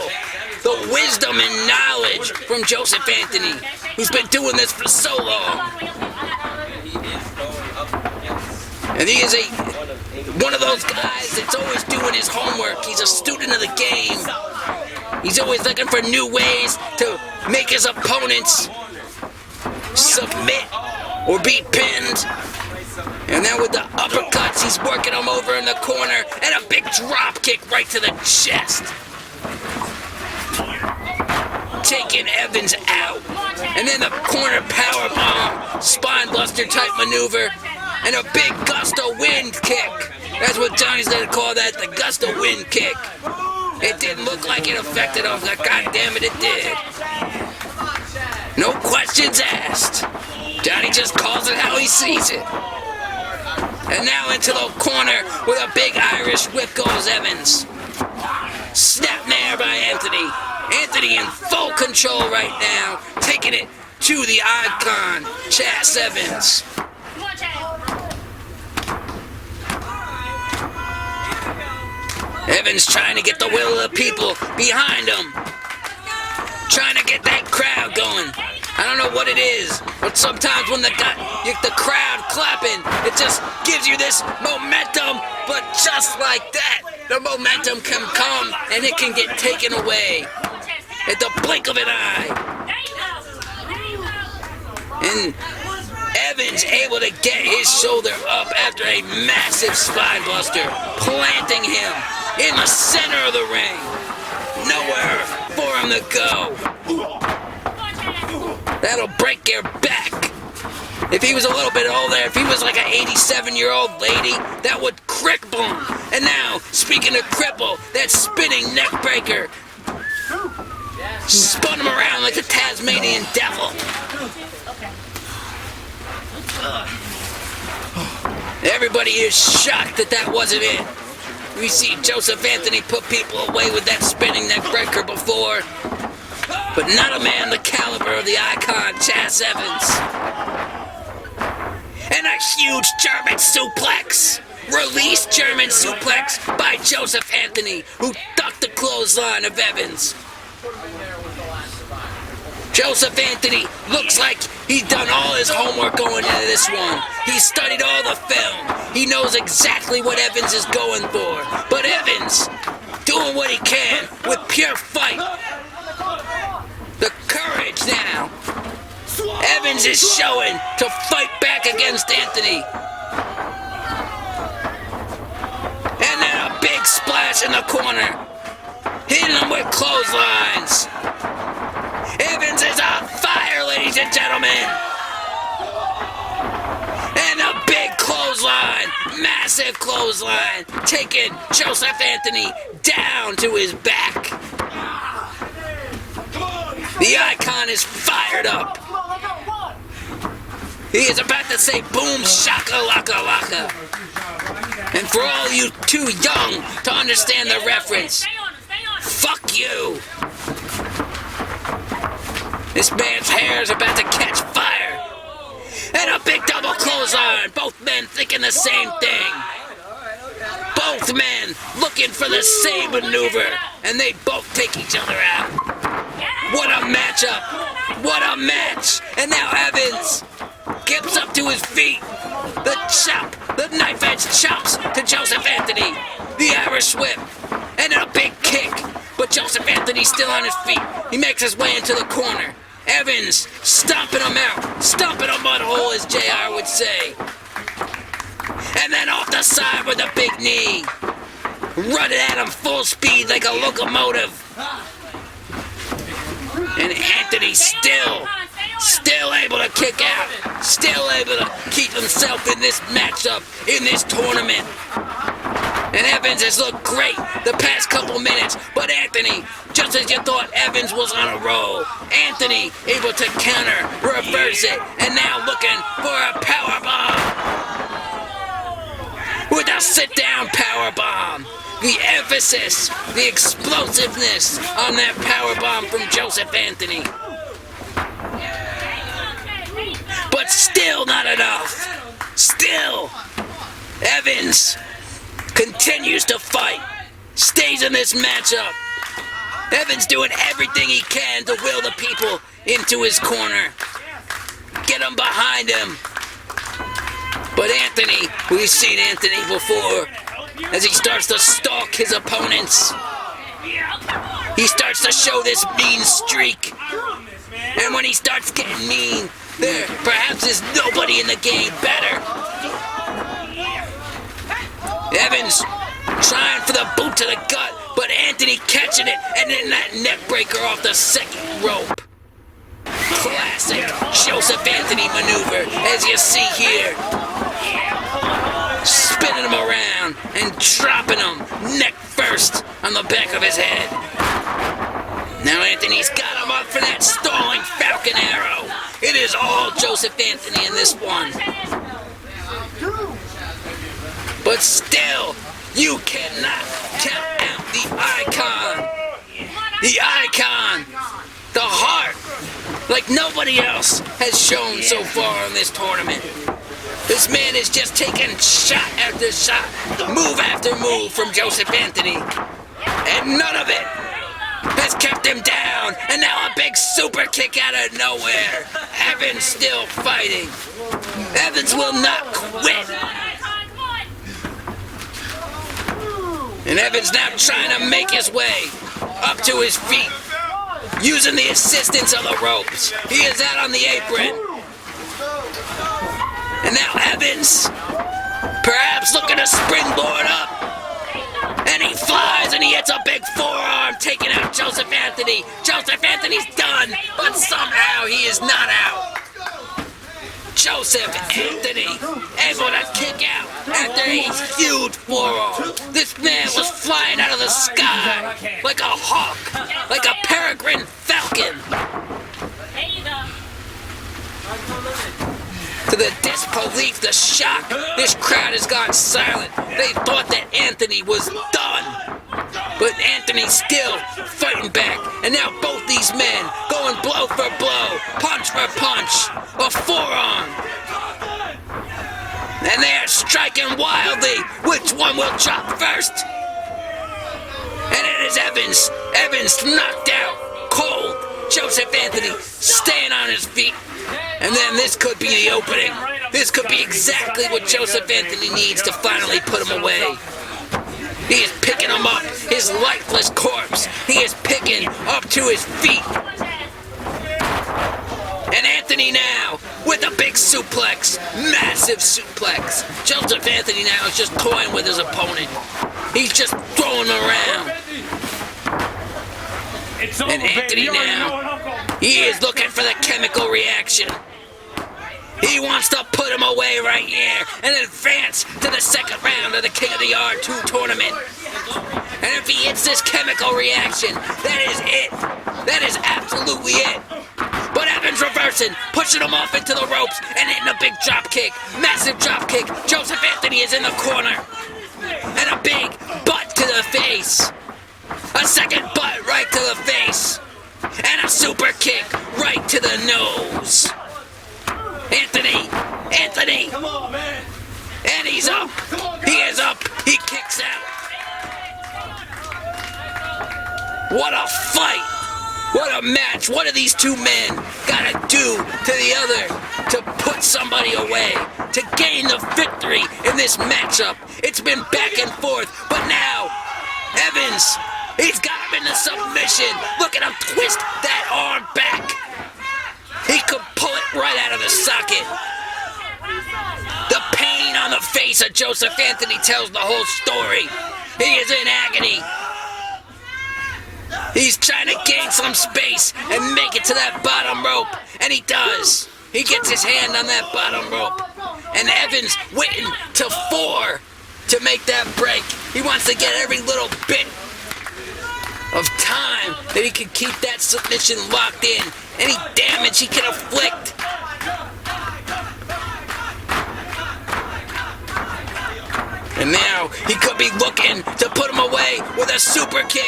the wisdom and knowledge from Joseph Anthony, who's been doing this for so long. And he is one of those guys that's always doing his homework. He's a student of the game. He's always looking for new ways to make his opponents submit or be pinned. And then with the uppercuts, he's working them over in the corner, and a big drop kick right to the chest. Taking Evans out. And then the corner power bomb, spine buster type maneuver, and a big gust of wind kick. That's what Johnny's gonna call that, the gust of wind kick. It didn't look like it affected him, but God damn it, it did. No questions asked. Johnny just calls it how he sees it. And now into the corner with a big Irish whip goes Evans. Snapmare by Anthony. Anthony in full control right now, taking it to the Icon, Chas Evans. Evans trying to get the will of the people behind him. Trying to get that crowd going. I don't know what it is, but sometimes when the crowd clapping, it just gives you this momentum, but just like that, the momentum can come and it can get taken away at the blink of an eye. And Evans able to get his shoulder up after a massive spine buster, planting him in the center of the ring. Nowhere for him to go. That'll break your back. If he was a little bit older, if he was like an 87-year-old lady, that would cripple him. And now, speaking of cripple, that spinning neck breaker spun him around like a Tasmanian devil. Everybody is shocked that wasn't it. We see Joseph Anthony put people away with that spinning neck breaker before, but not a man the caliber of the icon Chas Evans. And a huge German suplex. Released German suplex by Joseph Anthony, who ducked the clothesline of Evans. Joseph Anthony looks like he's done all his homework going into this one. He studied all the film. He knows exactly what Evans is going for. But Evans, doing what he can with pure fight. The courage now. Evans is showing to fight back against Anthony. And then a big splash in the corner. Hitting him with clotheslines. Evans is on fire, ladies and gentlemen. And a big clothesline, massive clothesline, taking Joseph Anthony down to his back. The icon is fired up. He is about to say boom shaka laka laka. And for all you too young to understand the reference, fuck you. This man's hair is about to catch fire. And a big double clothesline. Both men thinking the same thing. Both men looking for the same maneuver. And they both take each other out. What a matchup. What a match. And now Evans gets up to his feet. The chop. The knife edge chops to Joseph Anthony. The Irish whip. And a big kick. But Joseph Anthony's still on his feet. He makes his way into the corner. Evans stomping him out. Stomping a mud hole, as JR would say. And then off the side with a big knee. Running at him full speed like a locomotive. And Anthony still able to kick out. Still able to keep himself in this matchup, in this tournament. And Evans has looked great the past couple minutes, but Anthony, just as you thought Evans was on a roll, Anthony able to counter, reverse it, and now looking for a powerbomb. With a sit-down powerbomb. The emphasis, the explosiveness on that powerbomb from Joseph Anthony. But still not enough. Still, Evans continues to fight, stays in this matchup. Evans doing everything he can to will the people into his corner. Get them behind him. But Anthony, we've seen Anthony before, as he starts to stalk his opponents. He starts to show this mean streak. And when he starts getting mean, there perhaps is nobody in the game better. Evans trying for the boot to the gut, but Anthony catching it, and then that neck breaker off the second rope. Classic Joseph Anthony maneuver, as you see here. Spinning him around and dropping him neck first on the back of his head. Now Anthony's got him up for that stalling falcon arrow. It is all Joseph Anthony in this one. But still, you cannot count out the icon. The icon. The heart. Like nobody else has shown so far in this tournament. This man is just taking shot after shot, move after move from Joseph Anthony. And none of it has kept him down. And now a big super kick out of nowhere. Evans still fighting. Evans will not quit. And Evans now trying to make his way up to his feet, using the assistance of the ropes. He is out on the apron. And now Evans, perhaps looking to springboard up. And he flies and he hits a big forearm, taking out Joseph Anthony. Joseph Anthony's done, but somehow he is not out. Joseph Anthony able to kick out after a huge forearm. This man was flying out of the sky like a hawk, like a peregrine falcon. To the disbelief, the shock, this crowd has gone silent. They thought that Anthony was done. But Anthony's still fighting back. And now both these men going blow for blow, punch for punch, a forearm. And they are striking wildly. Which one will drop first? And it is Evans. Evans knocked out. Cold. Joseph Anthony staying on his feet. And then this could be the opening. This could be exactly what Joseph Anthony needs to finally put him away. He is picking him up, his lifeless corpse. He is picking up to his feet. And Anthony now with a big suplex, massive suplex. Joseph Anthony now is just toying with his opponent. He's just throwing him around. And Anthony now, he is looking for the chemical reaction. He wants to put him away right here and advance to the second round of the King of the R2 tournament. And if he hits this chemical reaction, that is it. That is absolutely it. But Evans reversing, pushing him off into the ropes and hitting a big drop kick. Massive drop kick. Joseph Anthony is in the corner. And a big butt to the face. A second butt right to the face. And a super kick right to the nose. Anthony! Come on, man! And he's up! He is up! He kicks out! What a fight! What a match! What do these two men gotta do to the other to put somebody away, to gain the victory in this matchup? It's been back and forth, but now, Evans, he's got him in the submission. Look at him twist that arm back. He could pull it right out of the socket. The pain on the face of Joseph Anthony tells the whole story. He is in agony. He's trying to gain some space and make it to that bottom rope, and he does. He gets his hand on that bottom rope, and Evans waiting to 4 to make that break. He wants to get every little bit of time that he can keep that submission locked in. Any damage he can inflict. And now he could be looking to put him away with a super kick.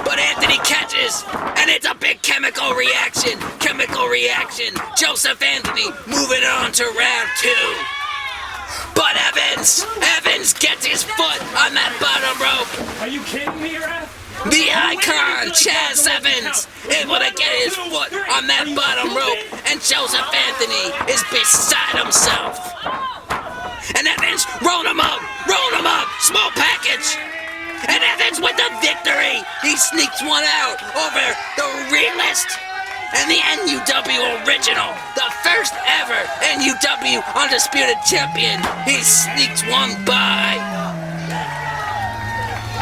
But Anthony catches, and it's a big chemical reaction. Chemical reaction. Joseph Anthony moving on to round 2. But Evans gets his foot on that bottom rope. Are you kidding me, Ref? The icon, Chaz Evans, able to get his foot on that bottom rope, and Joseph Anthony is beside himself. And Evans rolling him up, small package. And Evans with the victory. He sneaks one out over the realist and the NUW original, the first ever NUW Undisputed Champion. He sneaks one by.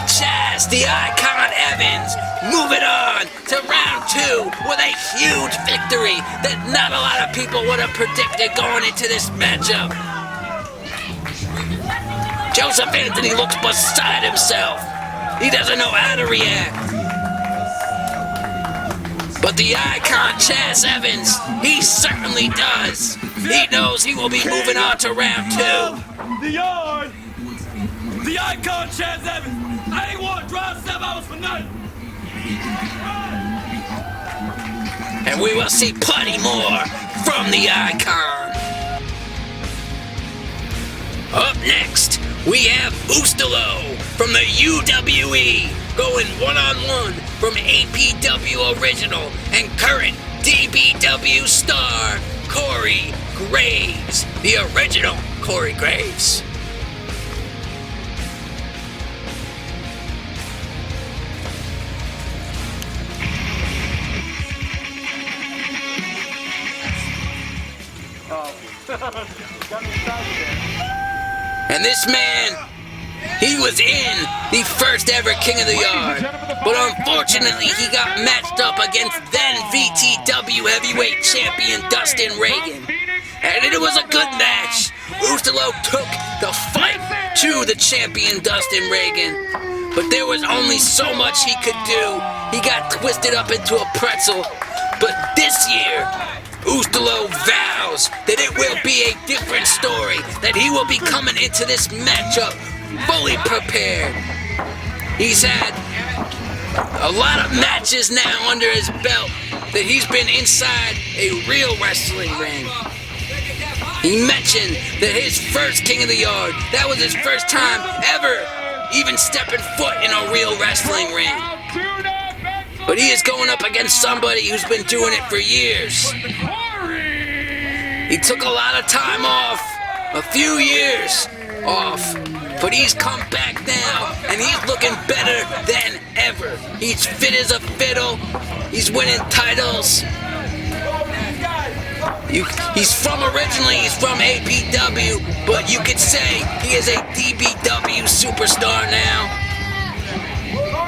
Chaz, the icon Evans, moving on to round 2 with a huge victory that not a lot of people would have predicted going into this matchup. Joseph Anthony looks beside himself. He doesn't know how to react. But the icon Chaz Evans, he certainly does. He knows he will be moving on to round 2. The yard! The icon Chaz Evans! I ain't want to drive 7 hours for nothing! And we will see plenty more from the icon. Up next, we have Ustilo from the UWE going one-on-one from APW original and current DBW star Corey Graves, the original Corey Graves. And this man, he was in the first ever King of the Yard, but unfortunately he got matched up against then VTW heavyweight champion Dustin Reagan. and it was a good match. Ustilo took the fight to the champion Dustin Reagan, but there was only so much he could do. He got twisted up into a pretzel, but this year, Ustilo vows that it will be a different story, that he will be coming into this matchup fully prepared. He's had a lot of matches now under his belt, that he's been inside a real wrestling ring. He mentioned that his first King of the Yard, that was his first time ever even stepping foot in a real wrestling ring. But he is going up against somebody who's been doing it for years. He took a lot of time off, a few years off, but he's come back now, and he's looking better than ever. He's fit as a fiddle. He's winning titles. He's from APW, but you could say he is a DBW superstar now.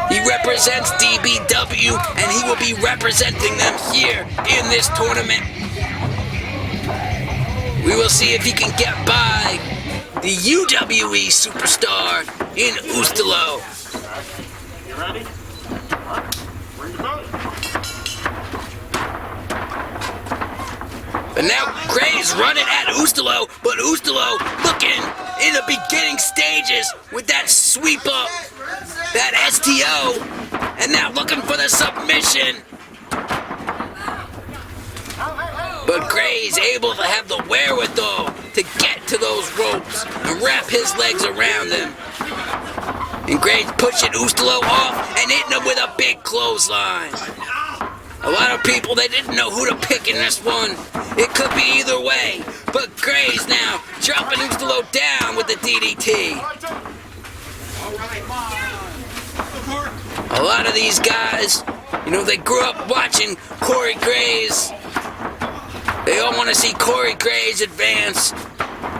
He represents DBW, and he will be representing them here in this tournament. We will see if he can get by the UWE superstar in Ustilo. You ready? Bring the boat. And now Gray's running at Ustilo, but Ustilo looking in the beginning stages with that sweep up, that STO, and now looking for the submission. But Gray's able to have the wherewithal to get to those ropes and wrap his legs around them. And Gray's pushing Ustilo off and hitting him with a big clothesline. A lot of people, they didn't know who to pick in this one. It could be either way. But Gray's now dropping Ustilo down with the DDT. A lot of these guys, they grew up watching Corey Graves. They all want to see Corey Graves advance.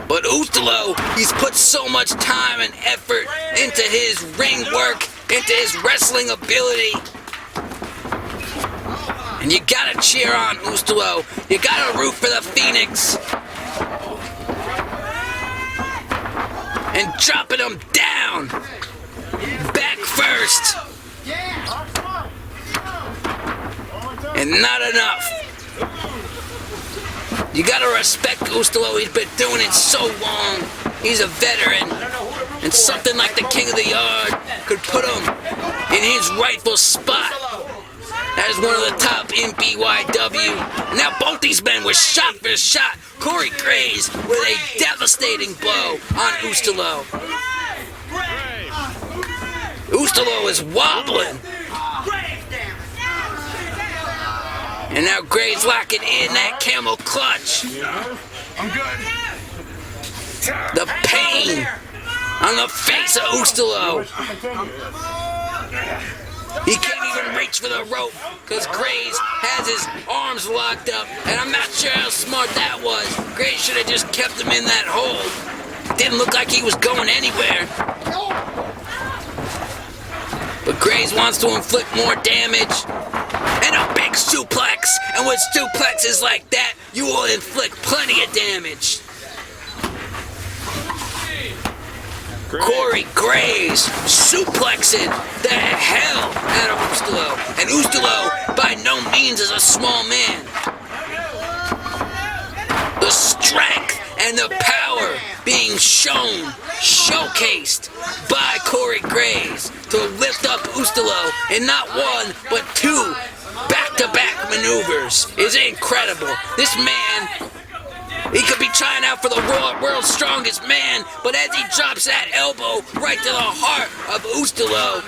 But Ustilo, he's put so much time and effort into his ring work, into his wrestling ability. And you gotta cheer on Ustilo. You gotta root for the Phoenix. And dropping him down. Back first. And not enough. You gotta respect Ustilo. He's been doing it so long. He's a veteran. And something like the King of the Yard could put him in his rightful spot as one of the top in BYW. Now both these men were shot for shot. Corey Graves with a devastating blow on Ustilo. Ustilo is wobbling. And now Graves locking in that camel clutch. I'm good. The pain on the face of Ustilo. He can't even reach for the rope because Graves has his arms locked up, and I'm not sure how smart that was. Graves should have just kept him in that hold. Didn't look like he was going anywhere. But Graves wants to inflict more damage. And a big suplex. And with suplexes like that, you will inflict plenty of damage. Corey Graves suplexing the hell out of Ustilo. And Ustilo, by no means, is a small man. The strength and the power being showcased by Corey Graves to lift up Ustilo in not one, but two back-to-back maneuvers is incredible. This man, he could be trying out for the world's strongest man, but as he drops that elbow right to the heart of Ustilo,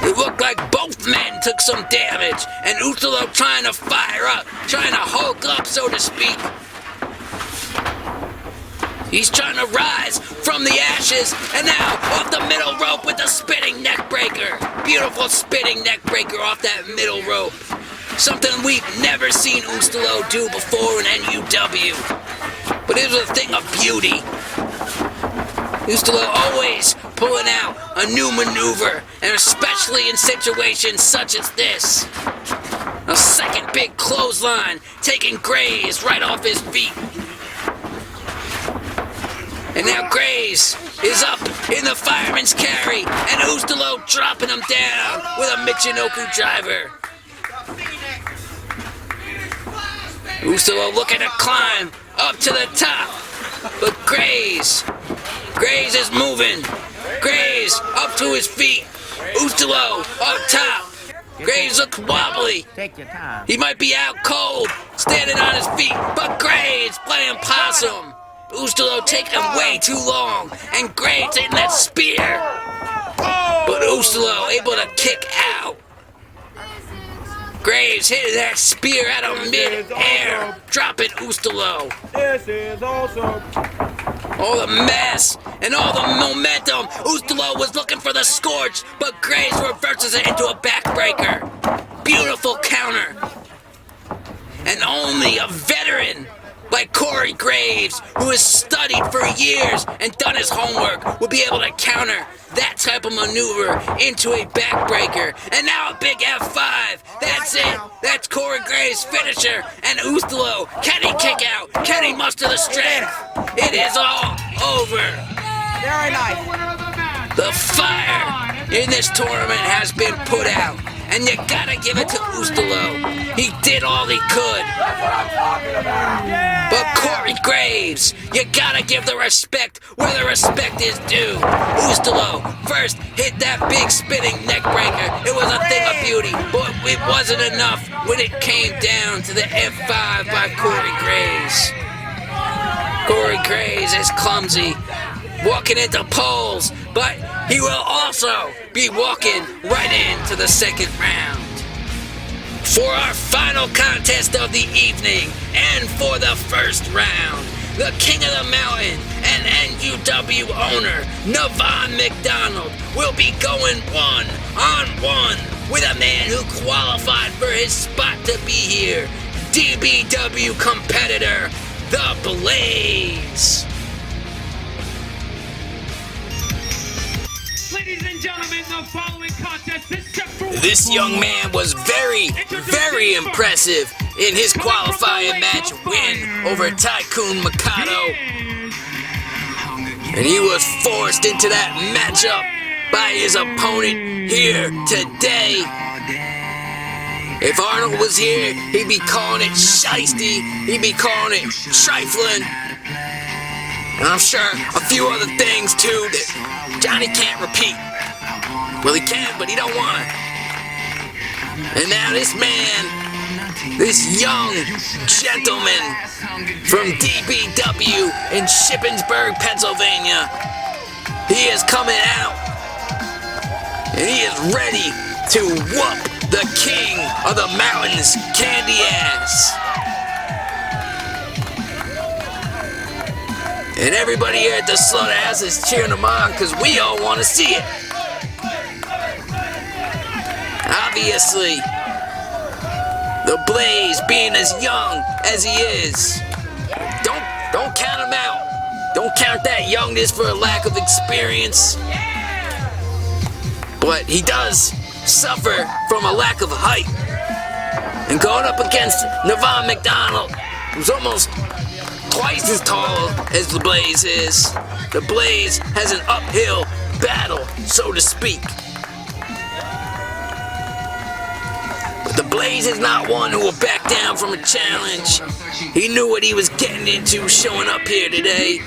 it looked like both men took some damage, and Ustilo trying to fire up, trying to hulk up, so to speak. He's trying to rise from the ashes, and now off the middle rope with the spinning neck breaker. Beautiful spinning neck breaker off that middle rope. Something we've never seen Ustilo do before in NUW. But it was a thing of beauty. Ustilo always pulling out a new maneuver, and especially in situations such as this. A second big clothesline, taking Graves right off his feet. And now Graves is up in the fireman's carry, and Ustilo dropping him down with a Michinoku driver. Ustilo looking to climb up to the top, but Graves is moving. Graves up to his feet. Ustilo up top. Graves looks wobbly. Take your time. He might be out cold, standing on his feet, but Graves playing possum. Ustilo taking him way too long, and Graves hitting that spear. But Ustilo able to kick out. Graves hitting that spear out of mid-air, dropping Ustilo. This is awesome. All the mess and all the momentum. Ustilo was looking for the scorch, but Graves reverses it into a backbreaker. Beautiful counter. And only a veteran like Corey Graves, who has studied for years and done his homework, will be able to counter that type of maneuver into a backbreaker. And now a big F5. That's it. That's Corey Graves' finisher. And Ustilo, can he kick out? Can he muster the strength? It is all over. Very nice. The fire in this tournament has been put out. And you gotta give it to Ustilo. He did all he could. But Corey Graves, you gotta give the respect where the respect is due. Ustilo first hit that big spinning neck breaker. It was a thing of beauty, but it wasn't enough when it came down to the F5 by Corey Graves. Corey Graves is clumsy, walking into poles, but he will also be walking right into the second round. For our final contest of the evening, and for the first round, the King of the Mountain and NUW owner, Nevon McDonald, will be going one-on-one with a man who qualified for his spot to be here, DBW competitor, The Blaze. Ladies and gentlemen, the following contest is set for This young man was very, very impressive in his qualifying match win over Tycoon Mikado. And he was forced into that matchup by his opponent here today. If Arnold was here, he'd be calling it shiesty, he'd be calling it trifling. And I'm sure a few other things too that Johnny can't repeat. Well, he can, but he don't want to. And now this man, this young gentleman from DBW in Shippensburg, Pennsylvania, he is coming out. And he is ready to whoop the King of the Mountains candy ass. And everybody here at the Slaughterhouse is cheering him on because we all want to see it. Obviously, the Blaze being as young as he is, don't count him out. Don't count that youngness for a lack of experience. But he does suffer from a lack of height. And going up against Nevon McDonald, who's almost twice as tall as the Blaze is, the Blaze has an uphill battle, so to speak. But the Blaze is not one who will back down from a challenge. He knew what he was getting into showing up here today.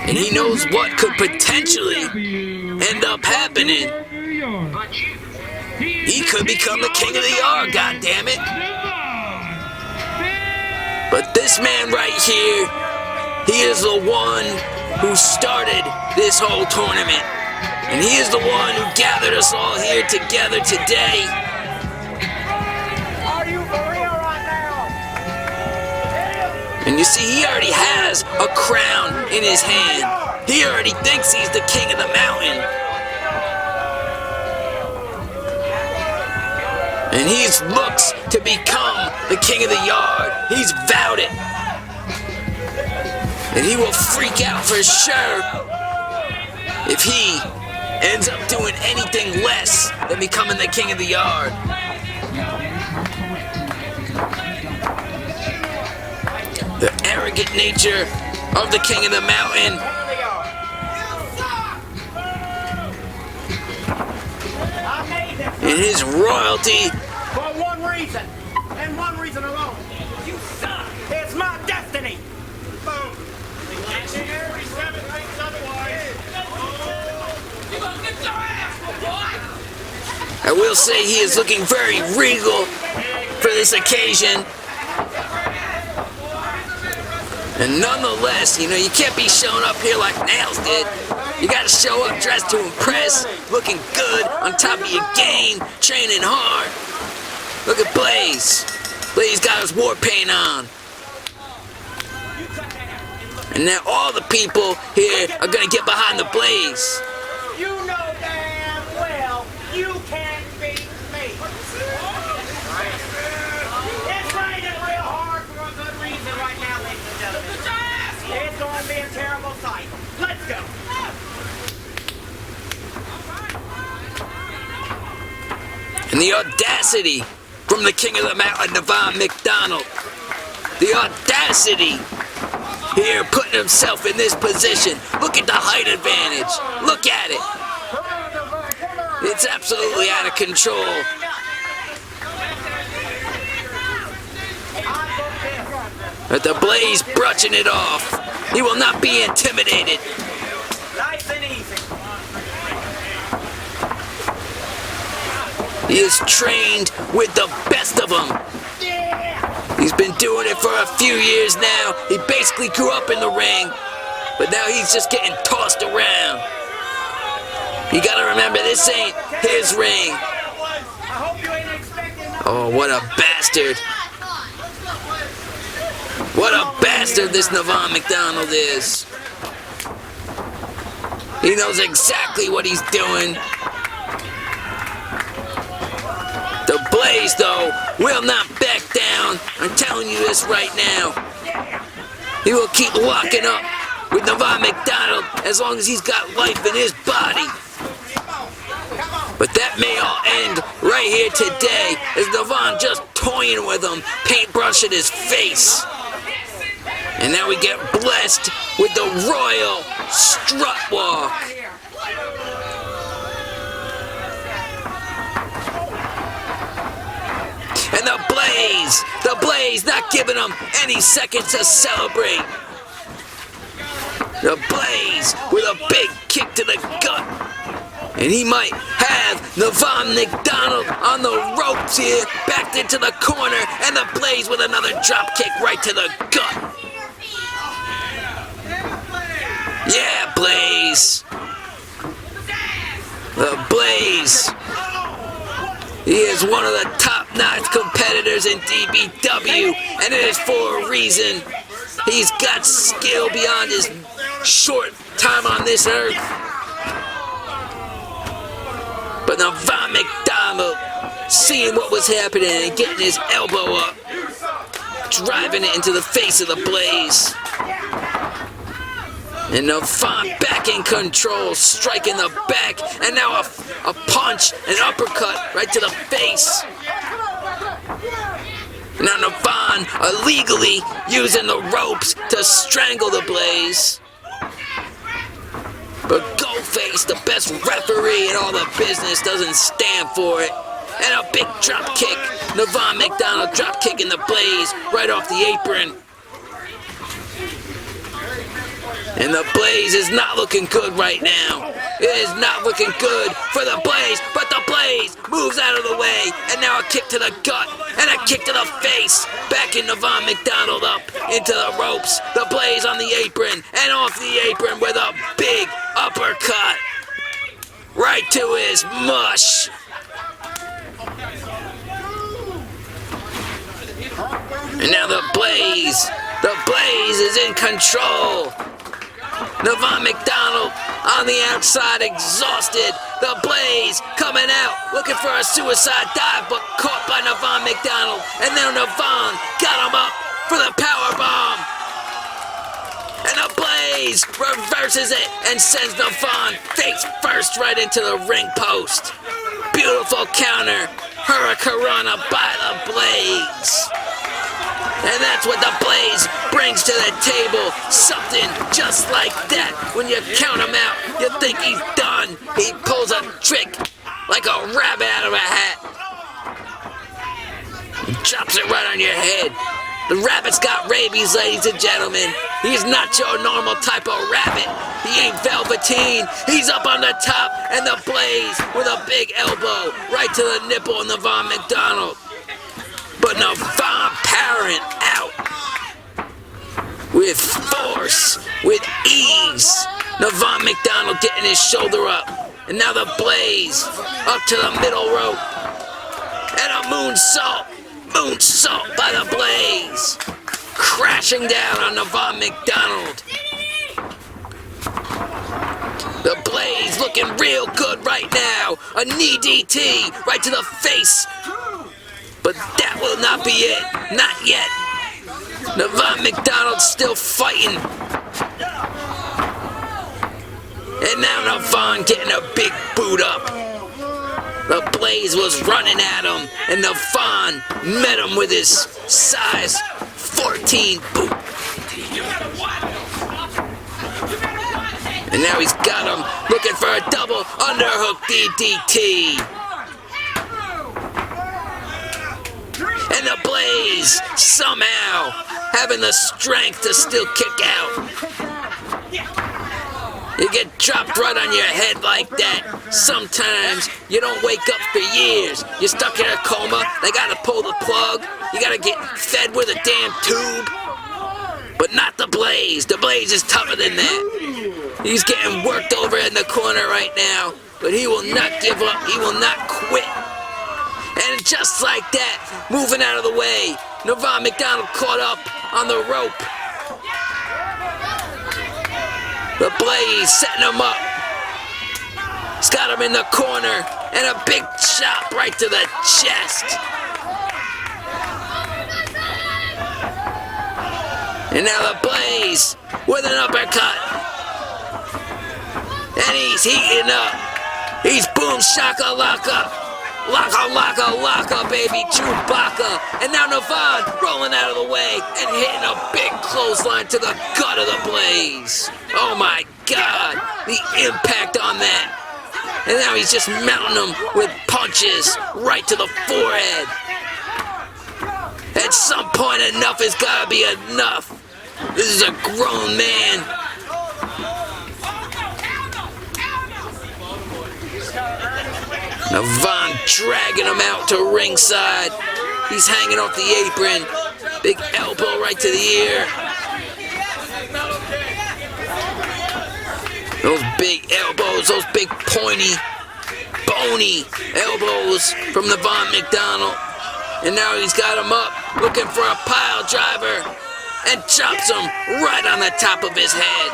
And he knows what could potentially end up happening. He could become the King of the Yard, goddammit. But this man right here, he is the one who started this whole tournament. And he is the one who gathered us all here together today. Are you for real right now? And you see, he already has a crown in his hand. He already thinks he's the King of the Mountain. And he looks to become the King of the Yard. He's vowed it. And he will freak out for sure if he ends up doing anything less than becoming the King of the Yard. arrogant nature of the King of the Mountain. And his royalty. For one reason, and one reason alone. You suck! It's my destiny! Boom! Every 7 thinks otherwise. You gonna get your ass, boy! I will say he is looking very regal for this occasion. And nonetheless, you know, you can't be showing up here like Nailz did. You gotta show up dressed to impress, looking good, on top of your game, training hard. Look at Blaze. Blaze got his war paint on. And now all the people here are gonna get behind the Blaze. You know damn well you can't beat me. It's raining real hard for a good reason right now, ladies and gentlemen. It's going to be a terrible sight. Let's go. And the audacity from the King of the Mountain, Nevon McDonald. The audacity here, putting himself in this position. Look at the height advantage. Look at it. It's absolutely out of control. But the Blaze brushing it off. He will not be intimidated. Nice and easy. He is trained with the best of them. He's been doing it for a few years now. He basically grew up in the ring, but now he's just getting tossed around. You gotta remember, this ain't his ring. Oh, what a bastard. What a bastard this Nevon McDonald is. He knows exactly what he's doing. The Blaze, though, will not back down. I'm telling you this right now. He will keep locking up with Nevon McDonald as long as he's got life in his body. But that may all end right here today as Devon just toying with him, paintbrushing his face. And now we get blessed with the royal strut walk. And the Blaze not giving him any seconds to celebrate. The Blaze with a big kick to the gut. And he might have Nevon McDonald on the ropes here, backed into the corner, and the Blaze with another drop kick right to the gut. Yeah, Blaze. The Blaze. He is one of the top-notch competitors in DBW, and it is for a reason. He's got skill beyond his short time on this earth. But Nevon McDonald, seeing what was happening and getting his elbow up, driving it into the face of the Blaze. And Nevon back in control, striking the back, and now a punch, an uppercut right to the face. Now Nevon illegally using the ropes to strangle the Blaze. But Goldface, the best referee in all the business, doesn't stand for it. And a big drop kick. Nevon McDonald drop kicking the Blaze right off the apron. And the Blaze is not looking good right now. It is not looking good for the Blaze, but the Blaze moves out of the way. And now a kick to the gut and a kick to the face. Backing Nevon McDonald up into the ropes. The Blaze on the apron and off the apron with a big uppercut. Right to his mush. And now the Blaze is in control. Nevon McDonald on the outside, exhausted. The Blaze coming out, looking for a suicide dive, but caught by Nevon McDonald. And now Nevon got him up for the power bomb. And the Blaze reverses it and sends Nevon face first right into the ring post. Beautiful counter, Hurricanrana by the Blaze. And that's what the Blaze brings to the table. Something just like that. When you count him out, you think he's done. He pulls a trick like a rabbit out of a hat. And drops it right on your head. The rabbit's got rabies, ladies and gentlemen. He's not your normal type of rabbit. He ain't velveteen. He's up on the top, and the Blaze with a big elbow right to the nipple on Nevon McDonald. But Nevon powering out with force, with ease. Nevon McDonald getting his shoulder up, and now the Blaze up to the middle rope, and a moonsault by the Blaze, crashing down on Nevon McDonald. The Blaze looking real good right now. A knee DT right to the face. But that will not be it. Not yet. Nevon McDonald's still fighting. And now Nevon getting a big boot up. The Blaze was running at him, and Nevon met him with his size 14 boot. And now he's got him looking for a double underhook DDT. And the Blaze somehow having the strength to still kick out. You get dropped right on your head like that. Sometimes you don't wake up for years. You're stuck in a coma. They gotta pull the plug. You gotta get fed with a damn tube. But not the Blaze. The Blaze is tougher than that. He's getting worked over in the corner right now. But he will not give up. He will not quit. And just like that, moving out of the way, Nevon McDonald caught up on the rope. The Blaze setting him up. He's got him in the corner, and a big chop right to the chest. And now the Blaze with an uppercut. And he's heating up. He's boom shakalaka. Laka, laka, laka, baby, Chewbacca. And now Nevon rolling out of the way and hitting a big clothesline to the gut of the Blaze. Oh my God, the impact on that. And now he's just mounting him with punches right to the forehead. At some point, enough has got to be enough. This is a grown man. Nevon dragging him out to ringside. He's hanging off the apron. Big elbow right to the ear. Those big elbows, those big pointy, bony elbows from Nevon McDonald. And now he's got him up, looking for a pile driver, and chops him right on the top of his head.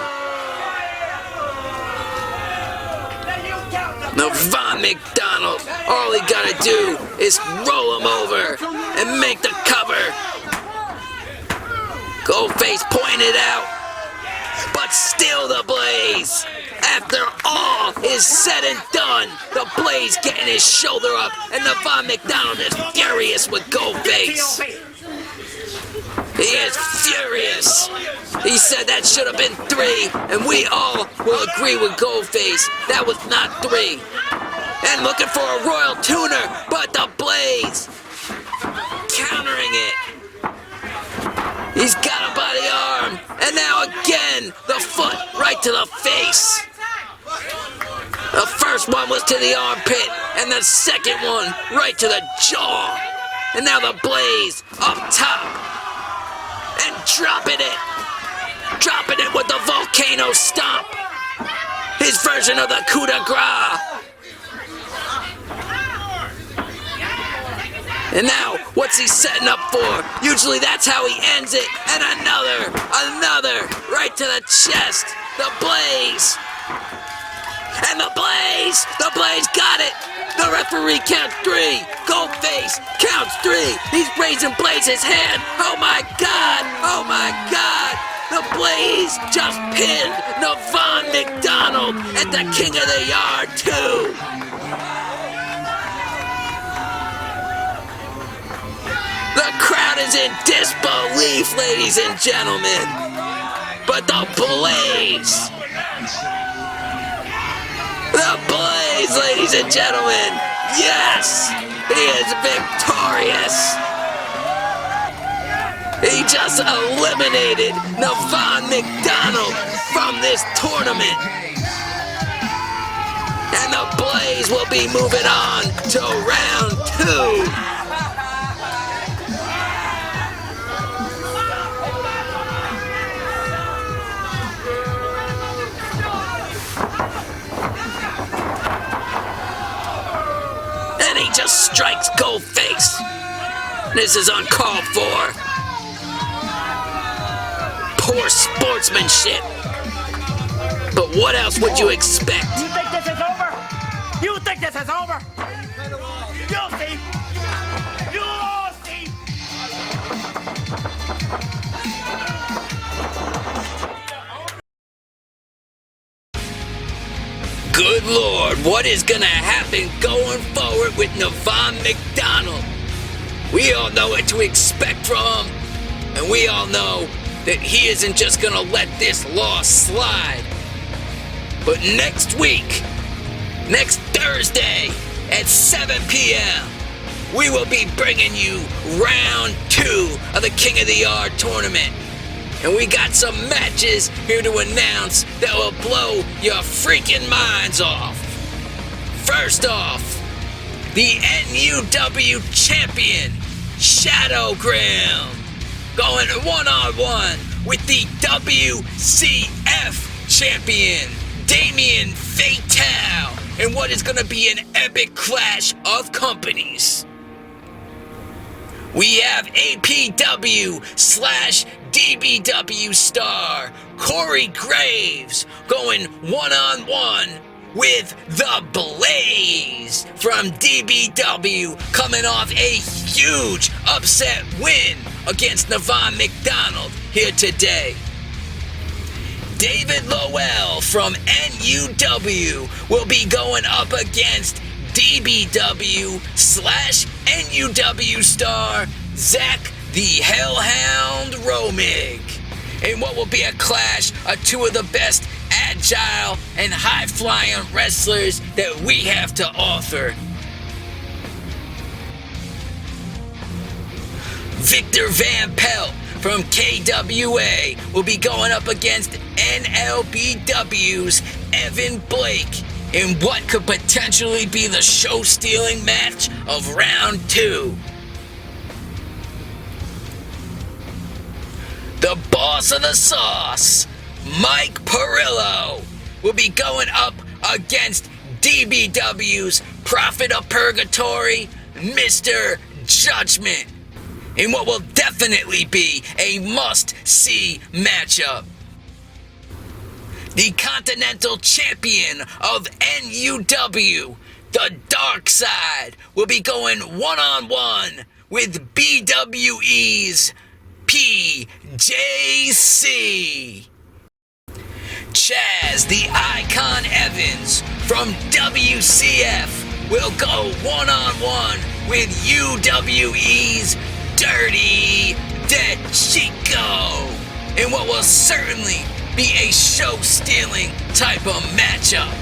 Nevon McDonald, all he gotta do is roll him over and make the cover. Goldface pointed out, but still the Blaze. After all is said and done, the Blaze getting his shoulder up, and Nevon McDonald is furious with Goldface. He is furious. He said that should have been 3, and we all will agree with Goldface. That was not 3. And looking for a royal tuner, but the Blaze countering it. He's got him by the arm, and now again, the foot right to the face. The first one was to the armpit, and the second one right to the jaw. And now the Blaze up top. And dropping it with the volcano stomp. His version of the coup de grace. And now, what's he setting up for? Usually that's how he ends it. And another, right to the chest. The Blaze. And the Blaze got it. The referee counts 3. Goldface counts 3. He's raising Blaze's hand. Oh my God. The Blaze just pinned Nevon McDonald at the King of the Yard 2. The crowd is in disbelief, ladies and gentlemen. But the Blaze, ladies and gentlemen, yes, he is victorious. He just eliminated Nevon McDonald from this tournament. And the Blaze will be moving on to round 2. And he just strikes Goldface. This is uncalled for. Poor sportsmanship. But what else would you expect? You think this is over? You think this is over? You'll see. You'll all see. Good Lord, what is gonna happen going forward with Nevon McDonald? We all know what to expect from him, and we all know that he isn't just gonna let this loss slide. But next week, next Thursday at 7 p.m., we will be bringing you round 2 of the King of the Yard tournament. And we got some matches here to announce that will blow your freaking minds off. First off, the NUW champion, Shadow Graham, going one-on-one with the WCF champion, Damon Fatal, in what is going to be an epic clash of companies. We have APW/DBW star Corey Graves going one-on-one with the Blaze from DBW, coming off a huge upset win against Nevon McDonald here today. David Lowell from NUW will be going up against DBW/NUW star Zach the Hellhound Romig, in what will be a clash of 2 of the best agile and high-flying wrestlers that we have to offer. Victor VanPelt from KWA will be going up against NLBW's Evan Blake in what could potentially be the show-stealing match of round 2. The boss of the sauce, Mike Perillo, will be going up against DBW's Prophet of Purgatory, Mr. Judgment, in what will definitely be a must-see matchup. The Continental Champion of NUW, the Dark Side, will be going one-on-one with BWE's PJC. Chaz the Icon Evans from WCF will go one-on-one with UWE's Dirty Decicco, in what will certainly be a show-stealing type of matchup.